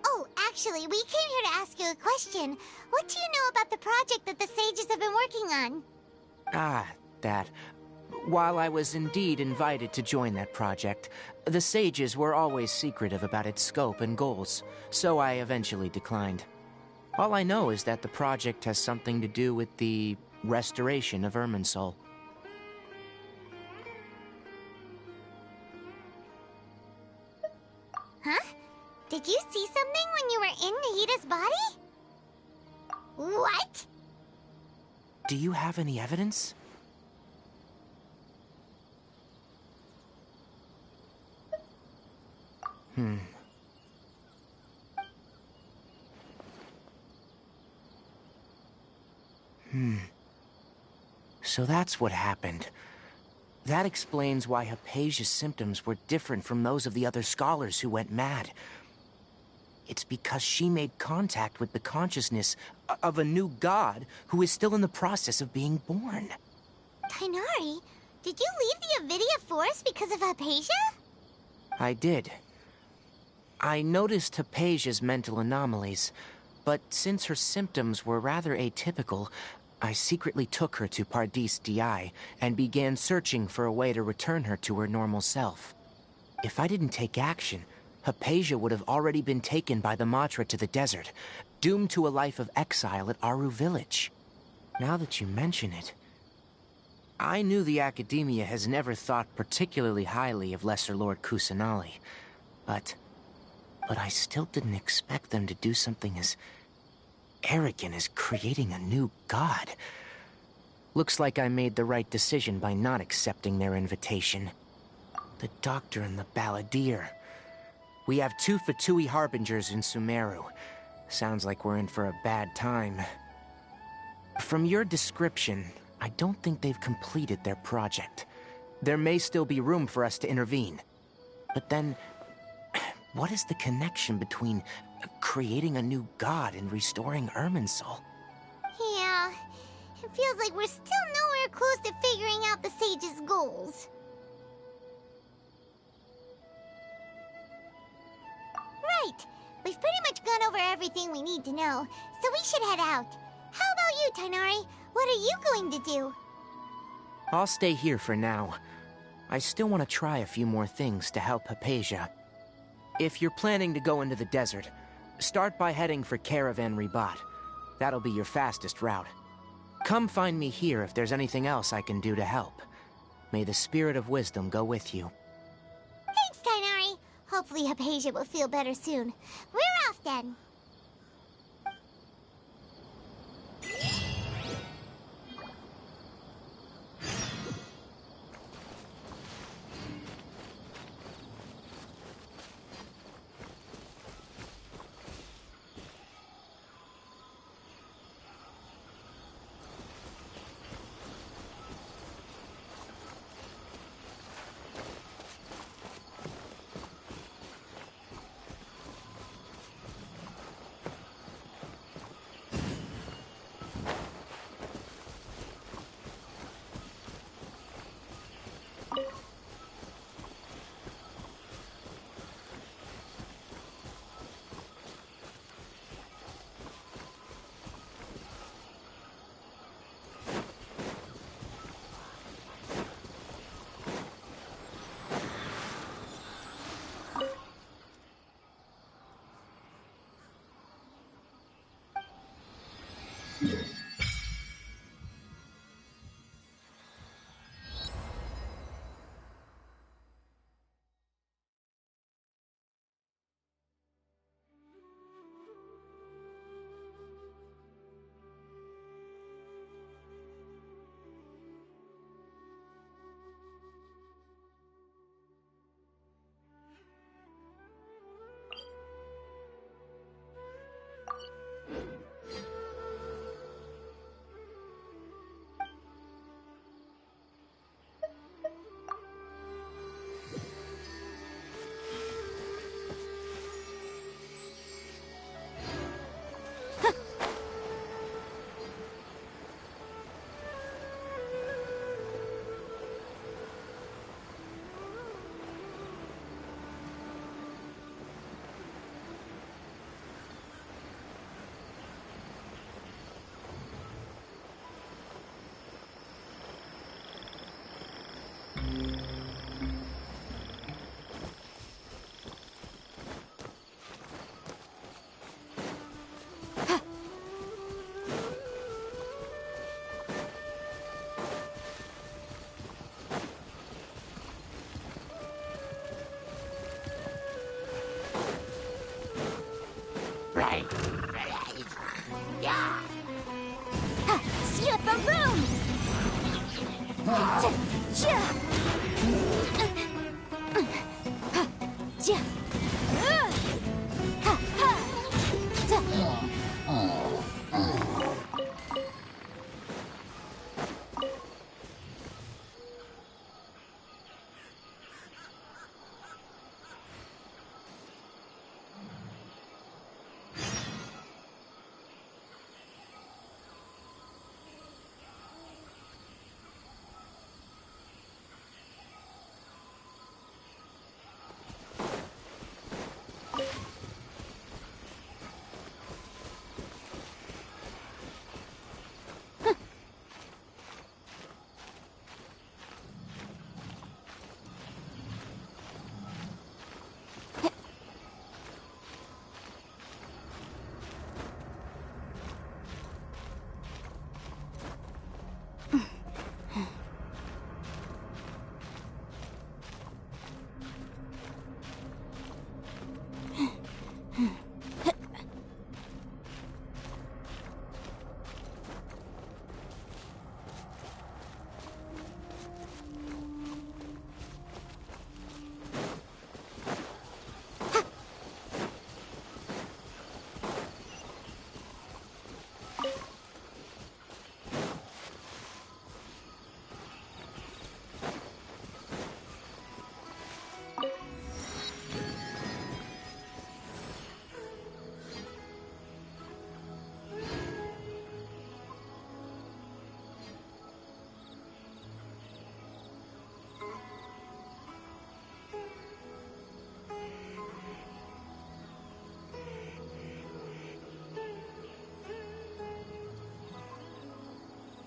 [SPEAKER 3] Oh, actually, we came here to ask you a question. What do you know about the project that the sages have been working on?
[SPEAKER 13] Ah, that. While I was indeed invited to join that project, the sages were always secretive about its scope and goals, so I eventually declined. All I know is that the project has something to do with the restoration of Irminsul.
[SPEAKER 3] Huh? Did you see something when you were in Nahida's body? What?
[SPEAKER 13] Do you have any evidence? So that's what happened. That explains why Hypatia's symptoms were different from those of the other scholars who went mad. It's because she made contact with the consciousness of a new god who is still in the process of being born.
[SPEAKER 3] Tainari, did you leave the Avidia Forest because of Hypatia?
[SPEAKER 13] I did. I noticed Hypatia's mental anomalies, but since her symptoms were rather atypical, I secretly took her to Pardis Di and began searching for a way to return her to her normal self. If I didn't take action, Hypatia would have already been taken by the Matra to the desert, doomed to a life of exile at Aru Village. Now that you mention it, I knew the Academia has never thought particularly highly of Lesser Lord Kusanali, but But I still didn't expect them to do something as arrogant as creating a new god. Looks like I made the right decision by not accepting their invitation. The Doctor and the Balladeer. We have 2 Fatui Harbingers in Sumeru. Sounds like we're in for a bad time. From your description, I don't think they've completed their project. There may still be room for us to intervene. But then, what is the connection between creating a new god and restoring Irminsul?
[SPEAKER 3] Yeah, it feels like we're still nowhere close to figuring out the Sage's goals. Right, we've pretty much gone over everything we need to know, so we should head out. How about you, Tighnari? What are you going to do?
[SPEAKER 13] I'll stay here for now. I still want to try a few more things to help Hypatia. If you're planning to go into the desert, start by heading for Caravan Ribat. That'll be your fastest route. Come find me here if there's anything else I can do to help. May the spirit of wisdom go with you.
[SPEAKER 3] Thanks, Tighnari. Hopefully Hypatia will feel better soon. We're off then.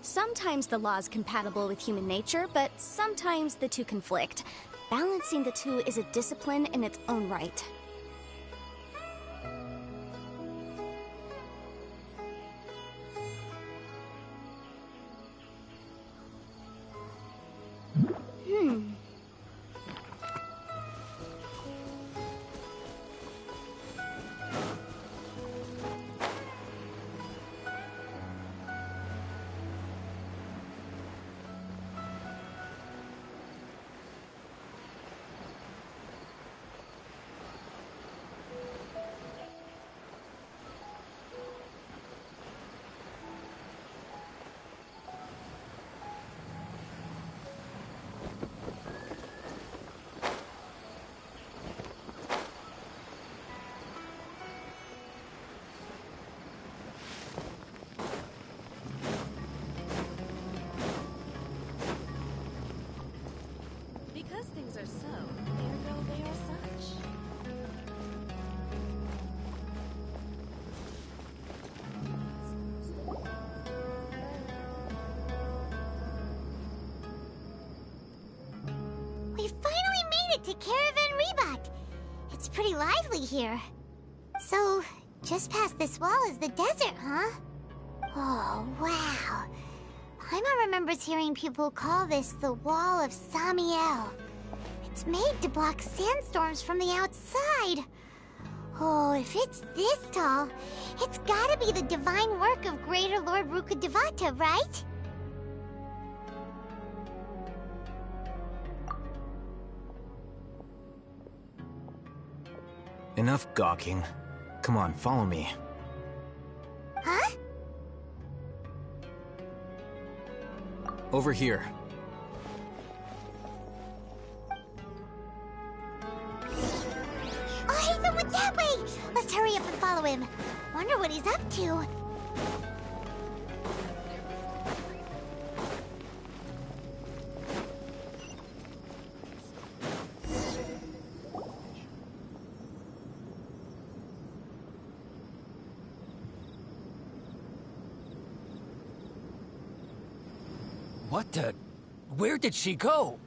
[SPEAKER 11] Sometimes the law is compatible with human nature, but sometimes the two conflict. Balancing the two is a discipline in its own right.
[SPEAKER 14] Because things are so, ergo they are such.
[SPEAKER 3] We finally made it to Caravan Rebot. It's pretty lively here. So, just past this wall is the desert, huh? Oh, wow. Paimon remembers hearing people call this the Wall of Samiel. It's made to block sandstorms from the outside. Oh, if it's this tall, it's gotta be the divine work of Greater Lord Rukkhadevata, right?
[SPEAKER 13] Enough gawking. Come on, follow me.
[SPEAKER 3] Huh?
[SPEAKER 13] Over here.
[SPEAKER 3] Oh, Hatham went that way! Let's hurry up and follow him. Wonder what he's up to.
[SPEAKER 10] What the... Where did she go?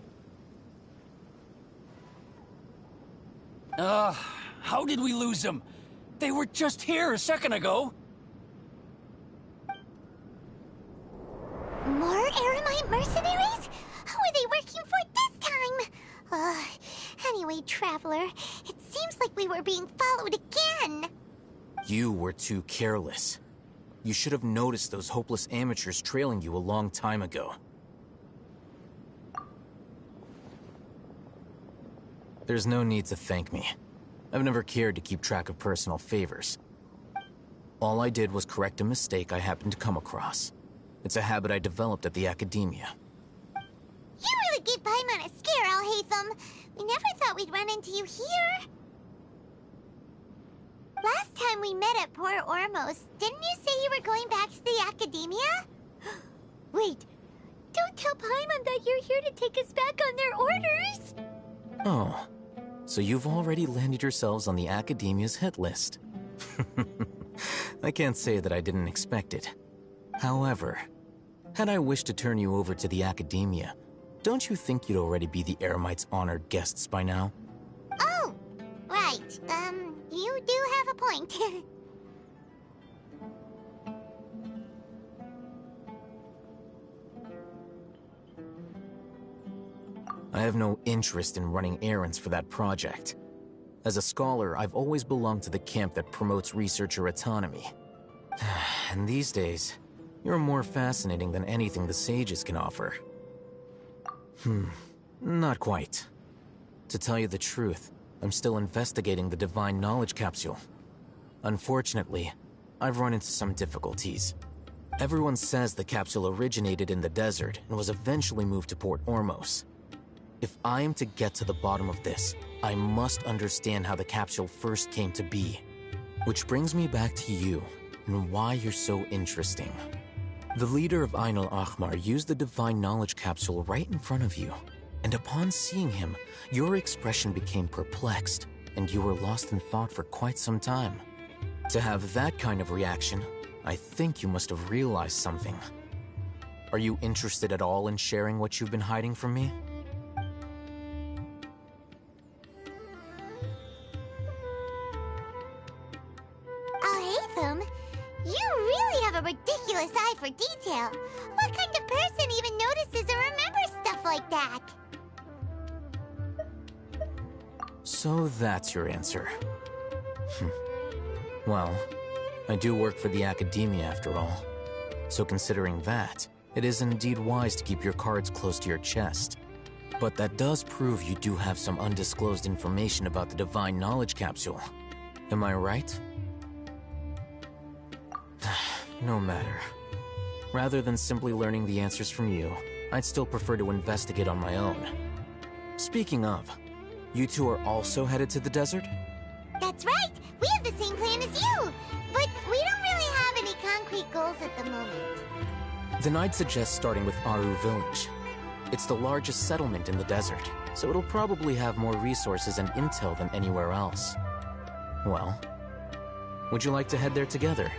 [SPEAKER 10] How did we lose them? They were just here a second ago.
[SPEAKER 3] More Eremite mercenaries? Who are they working for this time? Anyway, Traveler, it seems like we were being followed again.
[SPEAKER 13] You were too careless. You should have noticed those hopeless amateurs trailing you a long time ago. There's no need to thank me. I've never cared to keep track of personal favors. All I did was correct a mistake I happened to come across. It's a habit I developed at the Academia.
[SPEAKER 3] You really gave Paimon a scare, Alhaitham. We never thought we'd run into you here. Last time we met at Port Ormos, didn't you say you were going back to the Academia? Wait, don't tell Paimon that you're here to take us back on their orders.
[SPEAKER 13] Oh, so you've already landed yourselves on the Academia's hit list. I can't say that I didn't expect it. However, had I wished to turn you over to the Academia, don't you think you'd already be the Eremites' honored guests by now?
[SPEAKER 3] Oh, right. You do have a point.
[SPEAKER 13] I have no interest in running errands for that project.
[SPEAKER 15] As a scholar, I've always belonged to the camp that promotes researcher autonomy. And these days, you're more fascinating than anything the sages can offer. Not quite. To tell you the truth, I'm still investigating the Divine Knowledge Capsule. Unfortunately, I've run into some difficulties. Everyone says the capsule originated in the desert and was eventually moved to Port Ormos. If I am to get to the bottom of this, I must understand how the capsule first came to be. Which brings me back to you, and why you're so interesting. The leader of Ain al-Ahmar used the Divine Knowledge Capsule right in front of you, and upon seeing him, your expression became perplexed, and you were lost in thought for quite some time. To have that kind of reaction, I think you must have realized something. Are you interested at all in sharing what you've been hiding from me?
[SPEAKER 3] Oh, Hatham, you really have a ridiculous eye for detail. What kind of person even notices or remembers stuff like that?
[SPEAKER 15] So that's your answer. Well, I do work for the Academia after all. So considering that, it is indeed wise to keep your cards close to your chest. But that does prove you do have some undisclosed information about the Divine Knowledge Capsule. Am I right? No matter. Rather than simply learning the answers from you, I'd still prefer to investigate on my own. Speaking of, you two are also headed to the desert?
[SPEAKER 3] That's right! We have the same plan as you! But we don't really have any concrete goals at the moment.
[SPEAKER 15] Then I'd suggest starting with Aru Village. It's the largest settlement in the desert, so it'll probably have more resources and intel than anywhere else. Well, would you like to head there together?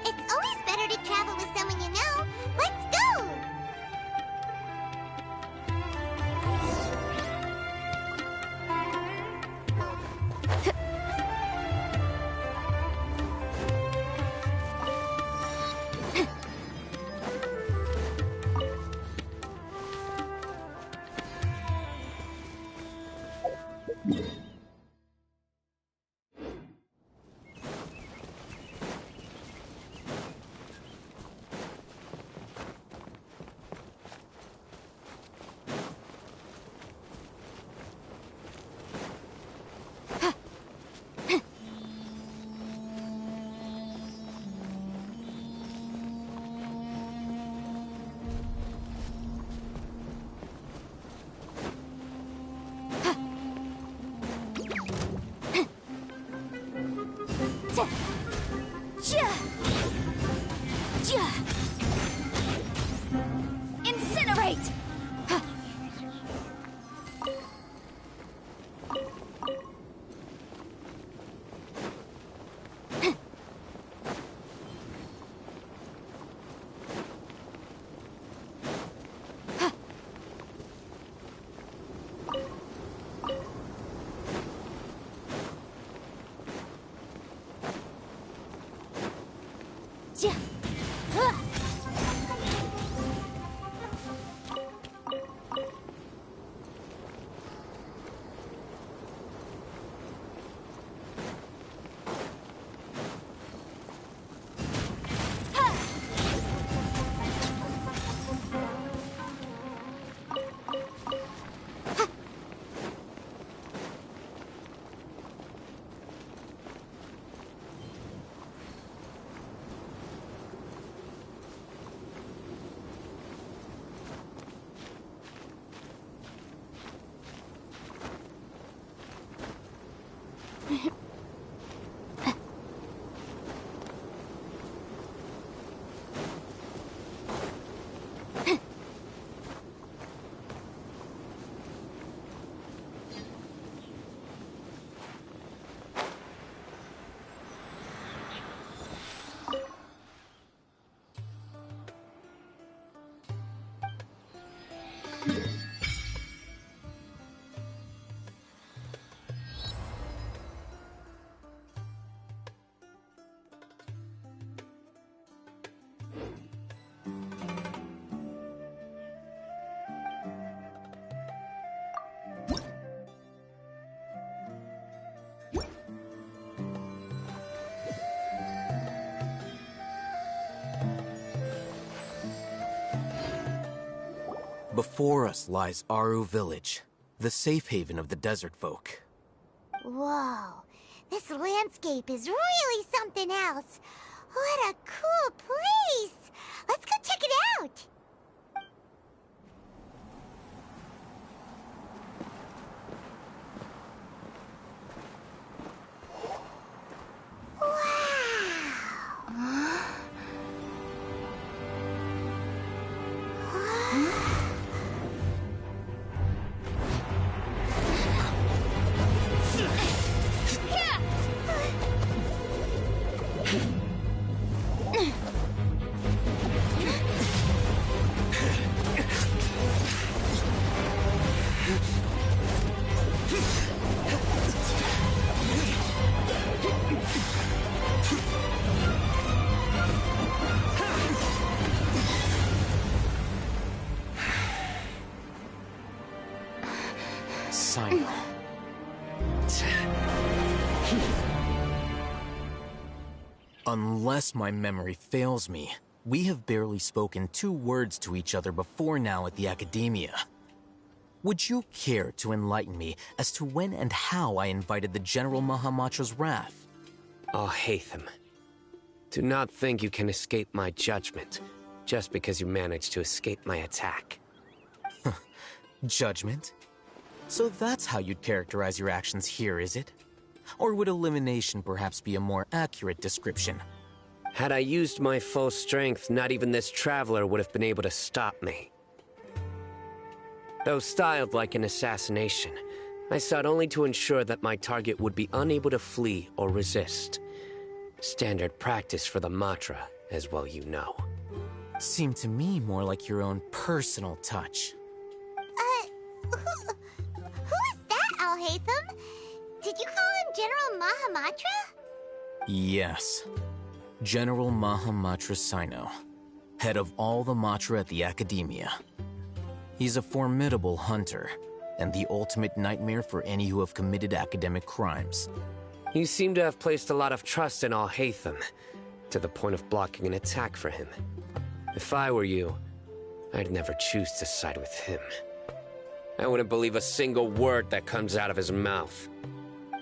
[SPEAKER 3] It's always better to travel with someone you know. Let's go!
[SPEAKER 7] Incinerate!
[SPEAKER 15] Before us lies Aru Village, the safe haven of the desert folk.
[SPEAKER 3] Whoa, this landscape is really something else. What a cool place! Let's go check it out!
[SPEAKER 15] Unless my memory fails me, we have barely spoken 2 words to each other before now at the Academia. Would you care to enlighten me as to when and how I invited the General Mahamatra's wrath?
[SPEAKER 16] Oh, Hatham. Do not think you can escape my judgment, just because you managed to escape my attack.
[SPEAKER 15] Judgment? So that's how you'd characterize your actions here, is it? Or would elimination perhaps be a more accurate description?
[SPEAKER 16] Had I used my full strength, not even this traveler would have been able to stop me. Though styled like an assassination, I sought only to ensure that my target would be unable to flee or resist. Standard practice for the Matra, as well you know.
[SPEAKER 15] Seemed to me more like your own personal touch.
[SPEAKER 3] Who is that, Alhaitham? Did you call him General Mahamatra?
[SPEAKER 15] Yes. General Mahamatra Sino, head of all the Matra at the Academia. He's a formidable hunter, and the ultimate nightmare for any who have committed academic crimes.
[SPEAKER 16] You seem to have placed a lot of trust in Alhaitham, to the point of blocking an attack for him. If I were you, I'd never choose to side with him. I wouldn't believe a single word that comes out of his mouth.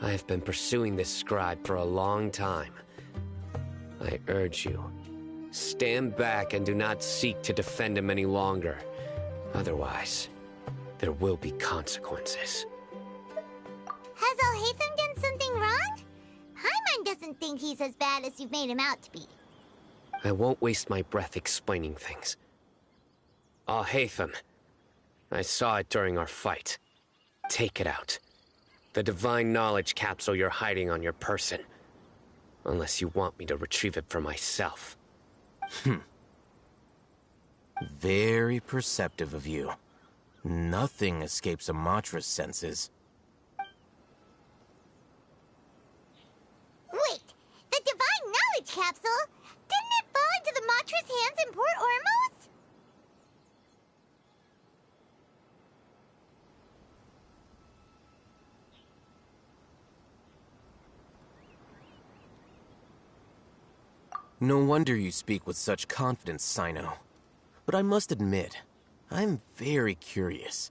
[SPEAKER 16] I have been pursuing this scribe for a long time. I urge you, stand back and do not seek to defend him any longer. Otherwise, there will be consequences.
[SPEAKER 3] Has Alhaitham done something wrong? Paimon doesn't think he's as bad as you've made him out to be.
[SPEAKER 16] I won't waste my breath explaining things. Alhaitham, I saw it during our fight. Take it out. The divine knowledge capsule you're hiding on your person. Unless you want me to retrieve it for myself.
[SPEAKER 15] Very perceptive of you. Nothing escapes a Matra's senses.
[SPEAKER 3] Wait! The divine knowledge capsule? Didn't it fall into the Matra's hands in Port Ormos?
[SPEAKER 15] No wonder you speak with such confidence, Sino. But I must admit, I'm very curious.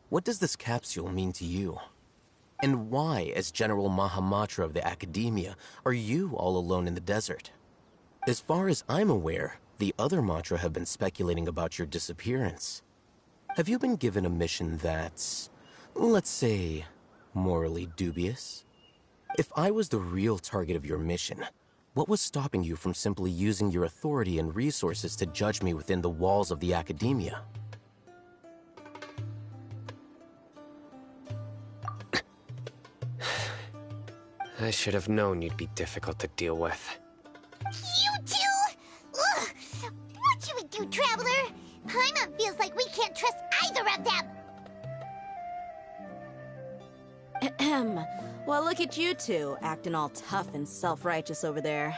[SPEAKER 15] What does this capsule mean to you? And why, as General Mahamatra of the Academia, are you all alone in the desert? As far as I'm aware, the other Matra have been speculating about your disappearance. Have you been given a mission that's, let's say, morally dubious? If I was the real target of your mission, what was stopping you from simply using your authority and resources to judge me within the walls of the Academia?
[SPEAKER 16] I should have known you'd be difficult to deal with.
[SPEAKER 3] You two? Ugh! What should we do, Traveler? Paimon feels like we can't trust either of them!
[SPEAKER 8] Ahem. Well, look at you two, acting all tough and self-righteous over there.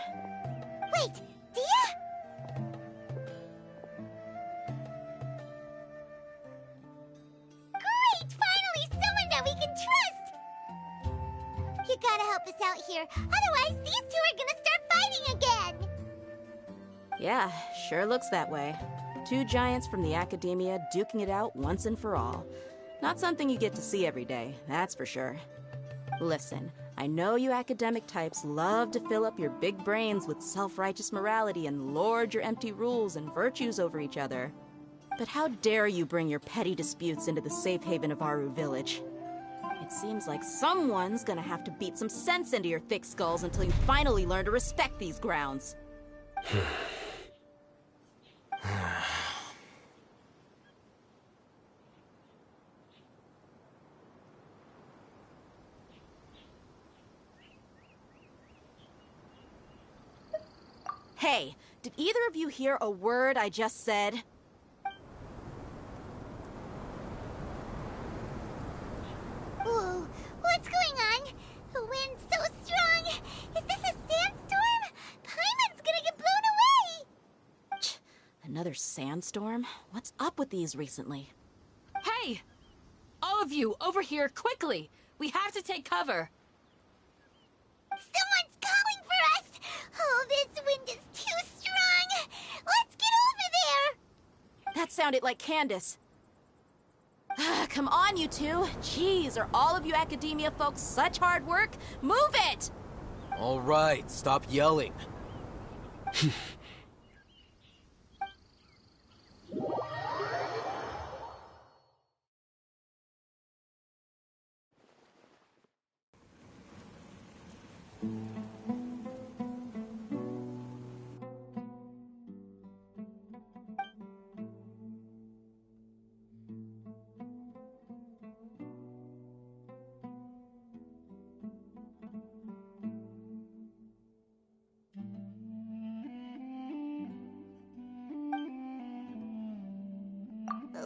[SPEAKER 3] Wait, Dia? Great! Finally, someone that we can trust! You gotta help us out here, otherwise these two are gonna start fighting again!
[SPEAKER 8] Yeah, sure looks that way.
[SPEAKER 17] Two giants from the academia duking it out once and for all. Not something you get to see every day, that's for sure. Listen, I know you academic types love to fill up your big brains with self-righteous morality and lord your empty rules and virtues over each other. But how dare you bring your petty disputes into the safe haven of Aru Village? It seems like someone's gonna have to beat some sense into your thick skulls until you finally learn to respect these grounds. Hey, did either of you hear a word I just said?
[SPEAKER 3] Whoa, what's going on? The wind's so strong. Is this a sandstorm? Paimon's gonna get blown away!
[SPEAKER 17] Another sandstorm? What's up with these recently?
[SPEAKER 1] Hey! All of you, over here, quickly! We have to take cover!
[SPEAKER 3] Someone's calling for us! Oh, this wind is too strong! Let's get over there!
[SPEAKER 17] That sounded like Candace. Come on, you two. Jeez, are all of you academia folks such hard work? Move it!
[SPEAKER 15] All right, stop yelling.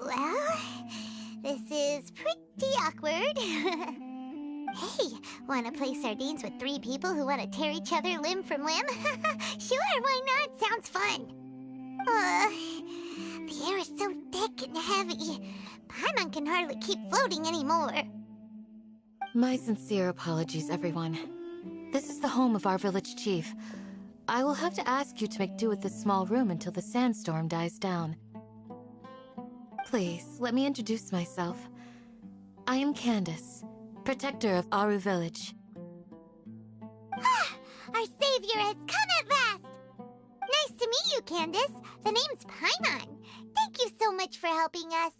[SPEAKER 3] Well, this is pretty awkward. Hey, wanna play sardines with three people who wanna tear each other limb from limb? Sure, why not? Sounds fun. The air is so thick and heavy. Paimon can hardly keep floating anymore.
[SPEAKER 1] My sincere apologies, everyone. This is the home of our village chief. I will have to ask you to make do with this small room until the sandstorm dies down. Please, let me introduce myself. I am Candace, protector of Aru Village.
[SPEAKER 3] Our savior has come at last! Nice to meet you, Candace. The name's Paimon. Thank you so much for helping us.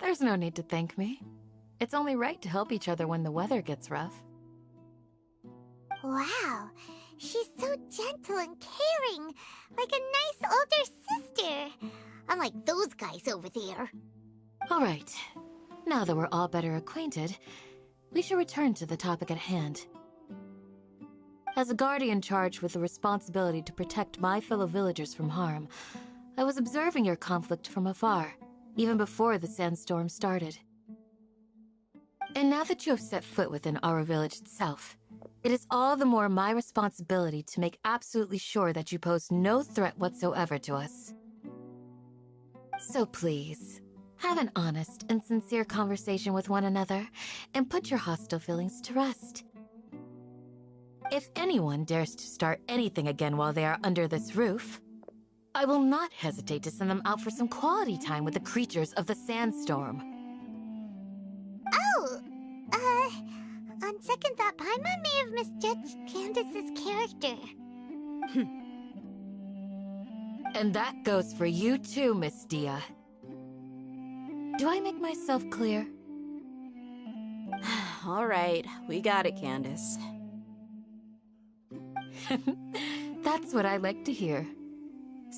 [SPEAKER 1] There's no need to thank me. It's only right to help each other when the weather gets rough.
[SPEAKER 3] Wow, she's so gentle and caring, like a nice older sister. Unlike those guys over there.
[SPEAKER 1] All right. Now that we're all better acquainted, we should return to the topic at hand. As a guardian charged with the responsibility to protect my fellow villagers from harm, I was observing your conflict from afar, even before the sandstorm started. And now that you have set foot within our village itself, it is all the more my responsibility to make absolutely sure that you pose no threat whatsoever to us. So please, have an honest and sincere conversation with one another, and put your hostile feelings to rest. If anyone dares to start anything again while they are under this roof, I will not hesitate to send them out for some quality time with the creatures of the sandstorm.
[SPEAKER 3] Oh, on second thought, Paimon may have misjudged Candace's character.
[SPEAKER 1] And that goes for you too, Miss Dia. Do I make myself clear?
[SPEAKER 17] All right, we got it, Candace.
[SPEAKER 1] That's what I like to hear.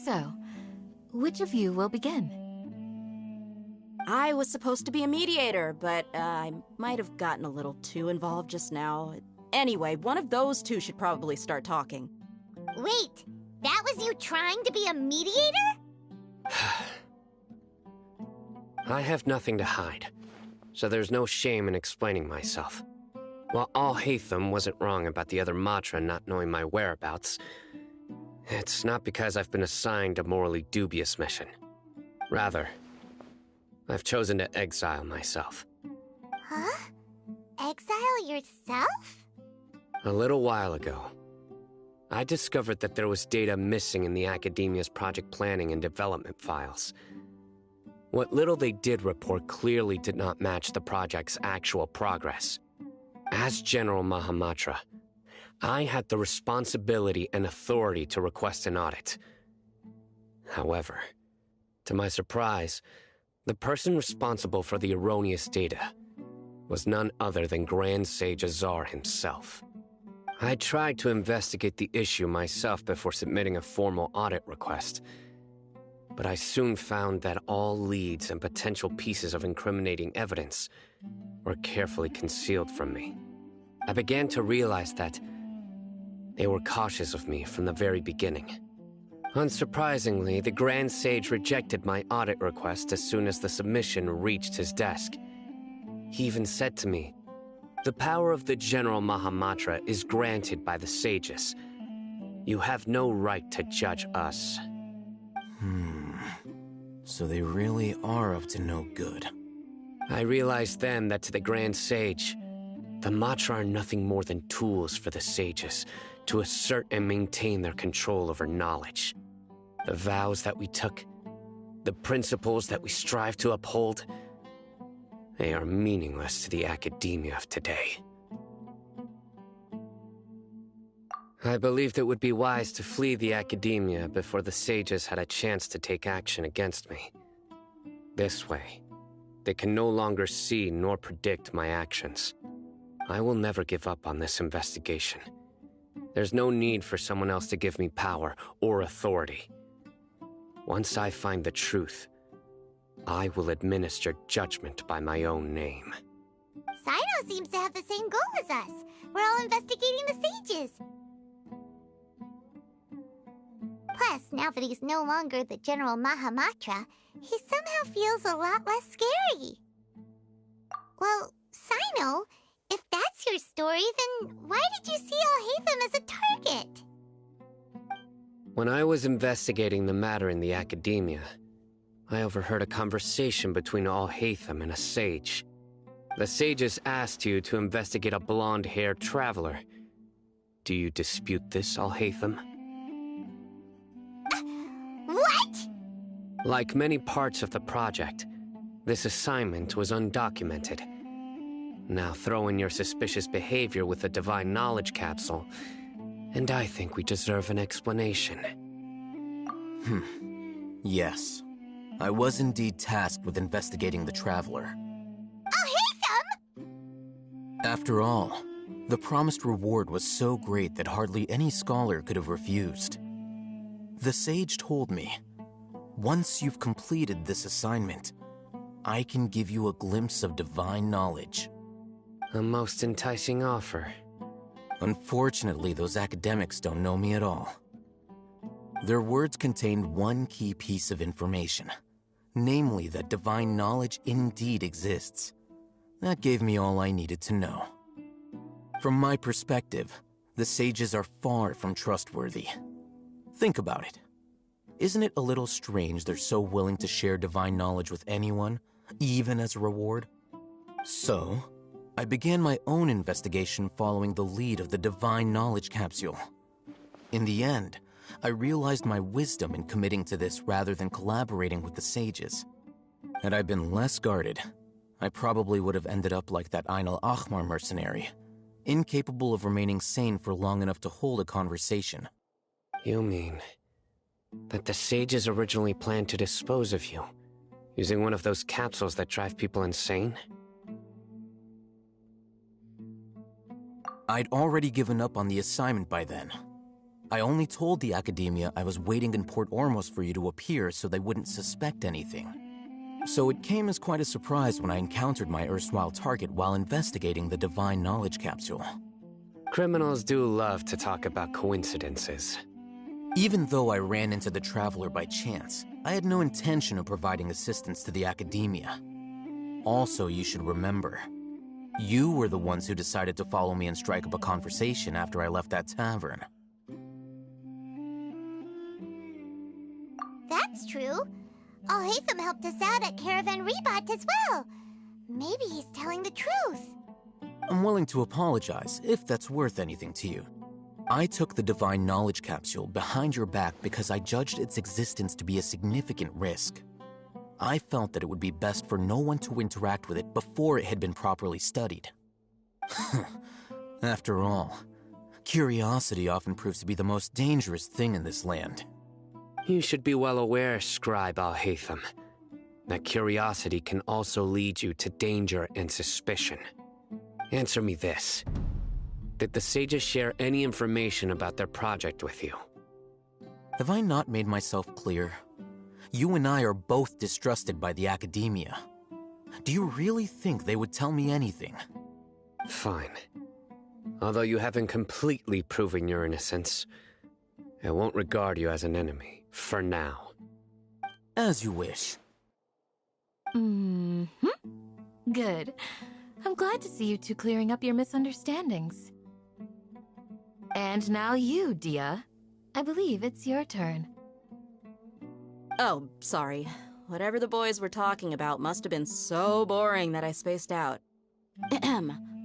[SPEAKER 1] So, which of you will begin?
[SPEAKER 17] I was supposed to be a mediator, but I might have gotten a little too involved just now. Anyway, one of those two should probably start talking.
[SPEAKER 3] Wait, that was you trying to be a mediator?
[SPEAKER 16] I have nothing to hide, so there's no shame in explaining myself. While Alhaitham wasn't wrong about the other Matra not knowing my whereabouts, it's not because I've been assigned a morally dubious mission. Rather, I've chosen to exile myself.
[SPEAKER 3] Huh? Exile yourself?
[SPEAKER 16] A little while ago, I discovered that there was data missing in the Academia's project planning and development files. What little they did report clearly did not match the project's actual progress. As General Mahamatra, I had the responsibility and authority to request an audit. However, to my surprise, the person responsible for the erroneous data was none other than Grand Sage Azar himself. I tried to investigate the issue myself before submitting a formal audit request, but I soon found that all leads and potential pieces of incriminating evidence were carefully concealed from me. I began to realize that they were cautious of me from the very beginning. Unsurprisingly, the Grand Sage rejected my audit request as soon as the submission reached his desk. He even said to me, "The power of the General Mahamatra is granted by the sages. You have no right to judge us."
[SPEAKER 15] So they really are up to no good.
[SPEAKER 16] I realized then that to the Grand Sage, the Matra are nothing more than tools for the sages to assert and maintain their control over knowledge. The vows that we took, the principles that we strive to uphold, they are meaningless to the academia of today. I believed it would be wise to flee the academia before the sages had a chance to take action against me. This way, they can no longer see nor predict my actions. I will never give up on this investigation. There's no need for someone else to give me power or authority. Once I find the truth, I will administer judgment by my own name.
[SPEAKER 3] Sino seems to have the same goal as us. We're all investigating the sages. Plus, now that he's no longer the General Mahamatra, he somehow feels a lot less scary. Well, Sino, if that's your story, then why did you see Alhaitham as a target?
[SPEAKER 16] When I was investigating the matter in the academia, I overheard a conversation between Alhaitham and a sage. The sages asked you to investigate a blonde-haired traveler. Do you dispute this, Alhaitham?
[SPEAKER 3] What?
[SPEAKER 16] Like many parts of the project, this assignment was undocumented. Now throw in your suspicious behavior with the Divine Knowledge Capsule, and I think we deserve an explanation.
[SPEAKER 15] Yes. I was indeed tasked with investigating the Traveler.
[SPEAKER 3] Alhaitham!
[SPEAKER 15] After all, the promised reward was so great that hardly any scholar could have refused. The sage told me, once you've completed this assignment, I can give you a glimpse of divine knowledge.
[SPEAKER 16] A most enticing offer.
[SPEAKER 15] Unfortunately, those academics don't know me at all. Their words contained one key piece of information, namely that divine knowledge indeed exists. That gave me all I needed to know. From my perspective, the sages are far from trustworthy. Think about it. Isn't it a little strange they're so willing to share divine knowledge with anyone, even as a reward? So, I began my own investigation following the lead of the Divine Knowledge Capsule. In the end, I realized my wisdom in committing to this rather than collaborating with the sages. Had I been less guarded, I probably would have ended up like that Ain al-Ahmar mercenary, incapable of remaining sane for long enough to hold a conversation.
[SPEAKER 16] You mean that the sages originally planned to dispose of you, using one of those capsules that drive people insane?
[SPEAKER 15] I'd already given up on the assignment by then. I only told the Academia I was waiting in Port Ormos for you to appear so they wouldn't suspect anything. So it came as quite a surprise when I encountered my erstwhile target while investigating the Divine Knowledge Capsule.
[SPEAKER 16] Criminals do love to talk about coincidences.
[SPEAKER 15] Even though I ran into the Traveler by chance, I had no intention of providing assistance to the Academia. Also, you should remember, you were the ones who decided to follow me and strike up a conversation after I left that tavern.
[SPEAKER 3] That's true. Alhaitham helped us out at Caravan Rebat as well. Maybe he's telling the truth.
[SPEAKER 15] I'm willing to apologize if that's worth anything to you. I took the Divine Knowledge Capsule behind your back because I judged its existence to be a significant risk. I felt that it would be best for no one to interact with it before it had been properly studied. After all, curiosity often proves to be the most dangerous thing in this land.
[SPEAKER 16] You should be well aware, Scribe Al-Haytham, that curiosity can also lead you to danger and suspicion. Answer me this. Did the sages share any information about their project with you?
[SPEAKER 15] Have I not made myself clear? You and I are both distrusted by the academia. Do you really think they would tell me anything?
[SPEAKER 16] Fine. Although you haven't completely proven your innocence, I won't regard you as an enemy, for now.
[SPEAKER 15] As you wish.
[SPEAKER 1] Good. I'm glad to see you two clearing up your misunderstandings. And now you, Dia. I believe it's your turn.
[SPEAKER 17] Oh, sorry. Whatever the boys were talking about must have been so boring that I spaced out.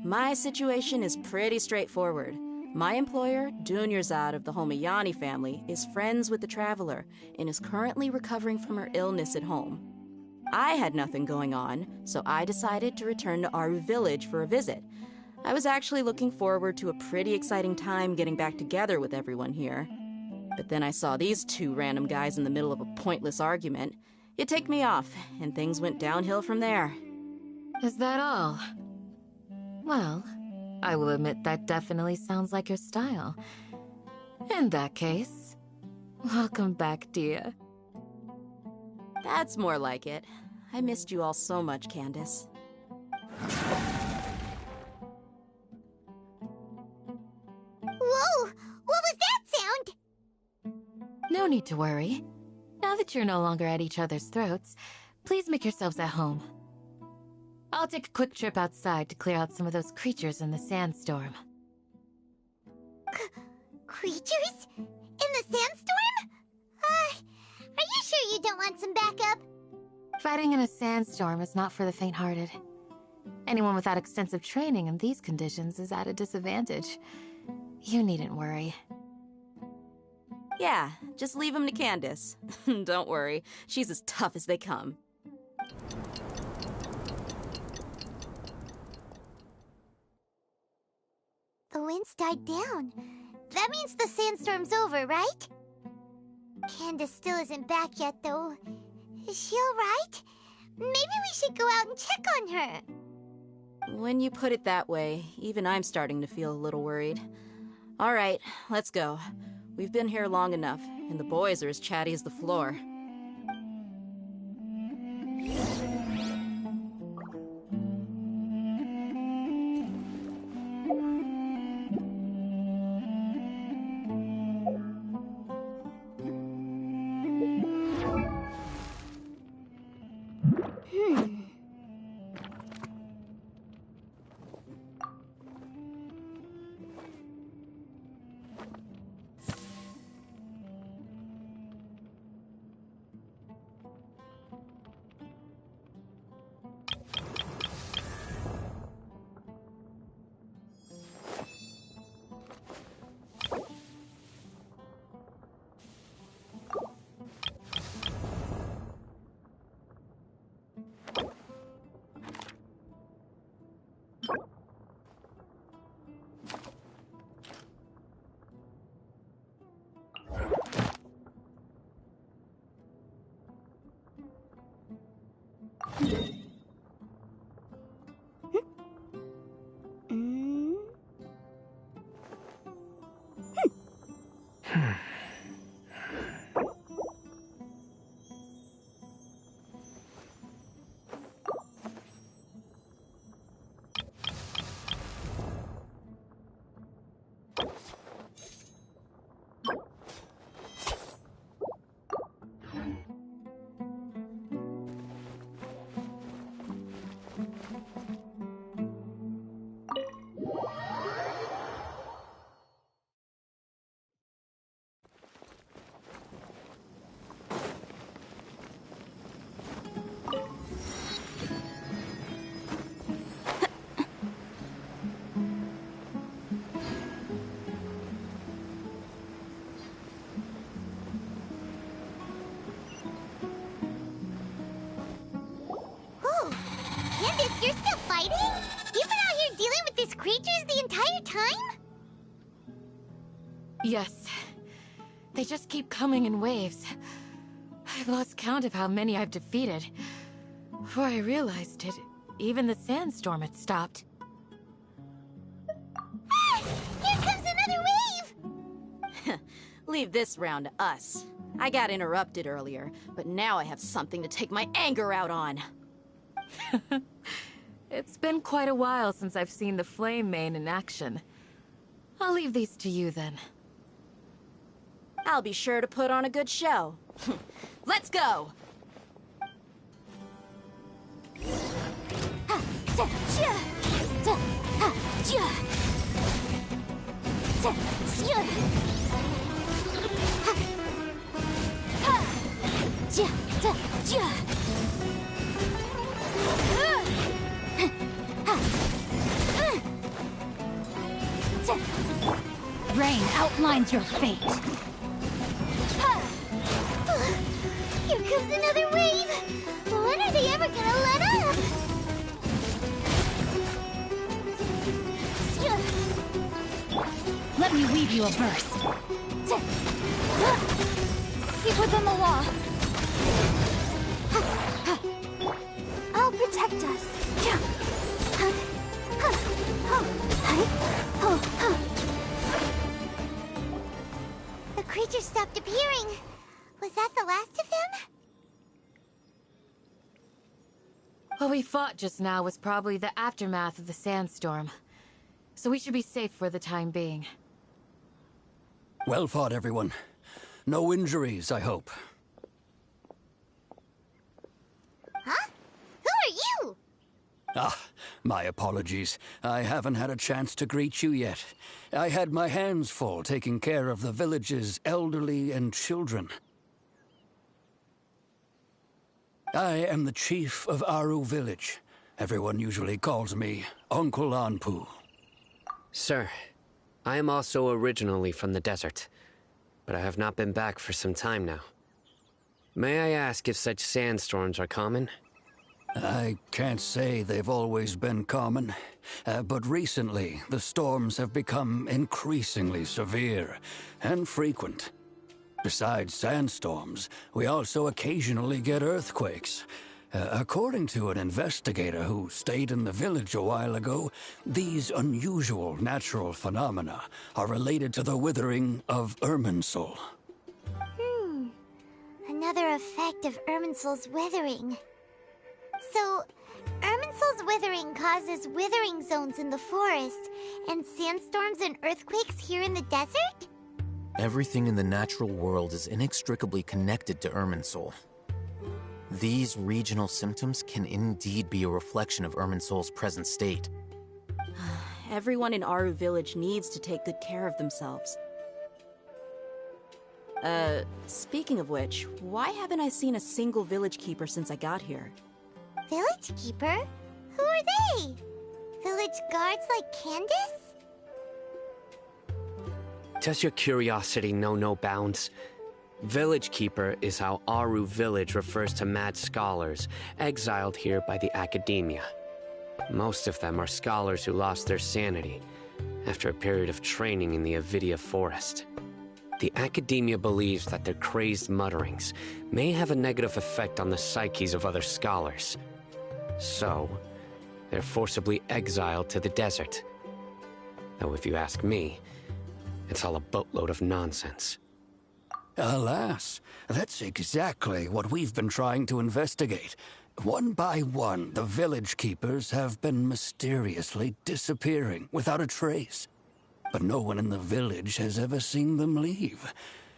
[SPEAKER 17] My situation is pretty straightforward. My employer, Dunyarzad of the Homayani family, is friends with the Traveler and is currently recovering from her illness at home. I had nothing going on, so I decided to return to Aru Village for a visit. I was actually looking forward to a pretty exciting time getting back together with everyone here. But then I saw these two random guys in the middle of a pointless argument. It ticked me off, and things went downhill from there.
[SPEAKER 1] Is that all? Well, I will admit that definitely sounds like your style. In that case, welcome back, Dia.
[SPEAKER 17] That's more like it. I missed you all so much, Candace.
[SPEAKER 3] Whoa! What was that sound?
[SPEAKER 1] No need to worry. Now that you're no longer at each other's throats, please make yourselves at home. I'll take a quick trip outside to clear out some of those creatures in the sandstorm.
[SPEAKER 3] Creatures? In the sandstorm? Are you sure you don't want some backup?
[SPEAKER 1] Fighting in a sandstorm is not for the faint-hearted. Anyone without extensive training in these conditions is at a disadvantage. You needn't worry.
[SPEAKER 17] Yeah, just leave him to Candace. Don't worry, she's as tough as they come.
[SPEAKER 3] The wind's died down. That means the sandstorm's over, right? Candace still isn't back yet, though. Is she alright? Maybe we should go out and check on her.
[SPEAKER 17] When you put it that way, even I'm starting to feel a little worried. All right, let's go. We've been here long enough, and the boys are as chatty as the floor.
[SPEAKER 2] time?
[SPEAKER 1] Yes. They just keep coming in waves. I've lost count of how many I've defeated. Before I realized it, even the sandstorm had stopped.
[SPEAKER 2] Ah! Here comes another wave!
[SPEAKER 17] Leave this round to us. I got interrupted earlier, but now I have something to take my anger out on.
[SPEAKER 1] It's been quite a while since I've seen the Flame Mane in action. I'll leave these to you then.
[SPEAKER 17] I'll be sure to put on a good show. Let's go!
[SPEAKER 18] Rain outlines your fate.
[SPEAKER 2] Here comes another wave! When are they ever gonna let up?
[SPEAKER 18] Let me weave you a verse. Keep within the law.
[SPEAKER 2] I'll protect us. The creature stopped appearing. Was that the last of them?
[SPEAKER 1] What we fought just now was probably the aftermath of the sandstorm. So we should be safe for the time being.
[SPEAKER 19] Well fought, everyone. No injuries, I hope.
[SPEAKER 2] Huh? Who are you?
[SPEAKER 19] Ah, my apologies. I haven't had a chance to greet you yet. I had my hands full taking care of the village's elderly and children. I am the chief of Aru village. Everyone usually calls me Uncle Anpu.
[SPEAKER 16] Sir, I am also originally from the desert, but I have not been back for some time now. May I ask if such sandstorms are common?
[SPEAKER 19] I can't say they've always been common, but recently the storms have become increasingly severe and frequent. Besides sandstorms, we also occasionally get earthquakes. According to an investigator who stayed in the village a while ago, these unusual natural phenomena are related to the withering of Irminsul.
[SPEAKER 2] Another effect of Irminsul's withering. So, Irminsul's withering causes withering zones in the forest, and sandstorms and earthquakes here in the desert?
[SPEAKER 15] Everything in the natural world is inextricably connected to Irminsul. These regional symptoms can indeed be a reflection of Irminsul's present state.
[SPEAKER 17] Everyone in Aru village needs to take good care of themselves. Speaking of which, why haven't I seen a single village keeper since I got here?
[SPEAKER 2] Village keeper? Who are they? Village guards like Candace?
[SPEAKER 16] Does your curiosity know no bounds? Village Keeper is how Aru village refers to mad scholars exiled here by the academia. Most of them are scholars who lost their sanity after a period of training in the Avidia forest. The academia believes that their crazed mutterings may have a negative effect on the psyches of other scholars. So, they're forcibly exiled to the desert. Though if you ask me, it's all a boatload of nonsense.
[SPEAKER 19] Alas, that's exactly what we've been trying to investigate. One by one, the village keepers have been mysteriously disappearing without a trace. But no one in the village has ever seen them leave.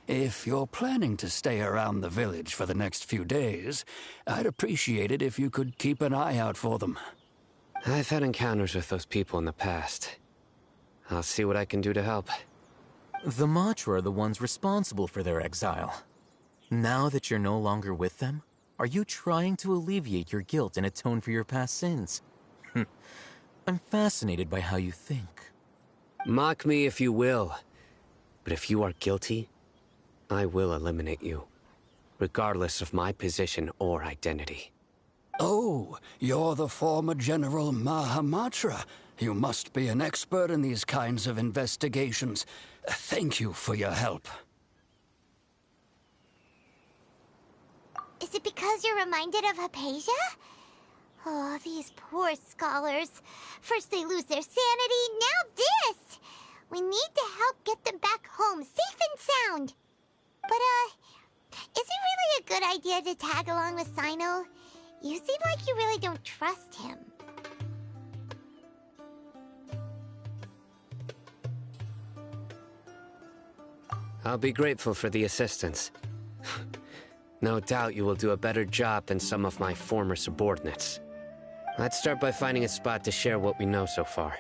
[SPEAKER 19] If you're planning to stay around the village for the next few days, I'd appreciate it if you could keep an eye out for them.
[SPEAKER 16] I've had encounters with those people in the past. I'll see what I can do to help.
[SPEAKER 15] The Matra are the ones responsible for their exile. Now that you're no longer with them, are you trying to alleviate your guilt and atone for your past sins? I'm fascinated by how you think.
[SPEAKER 16] Mock me if you will, but if you are guilty, I will eliminate you, regardless of my position or identity.
[SPEAKER 19] Oh, you're the former General Mahamatra. You must be an expert in these kinds of investigations. Thank you for your help.
[SPEAKER 3] Is it because you're reminded of Hypatia? Oh, these poor scholars. First they lose their sanity, now this! We need to help get them back home, safe and sound. But, is it really a good idea to tag along with Sino? You seem like you really don't trust him.
[SPEAKER 16] I'll be grateful for the assistance. No doubt you will do a better job than some of my former subordinates. Let's start by finding a spot to share what we know so far.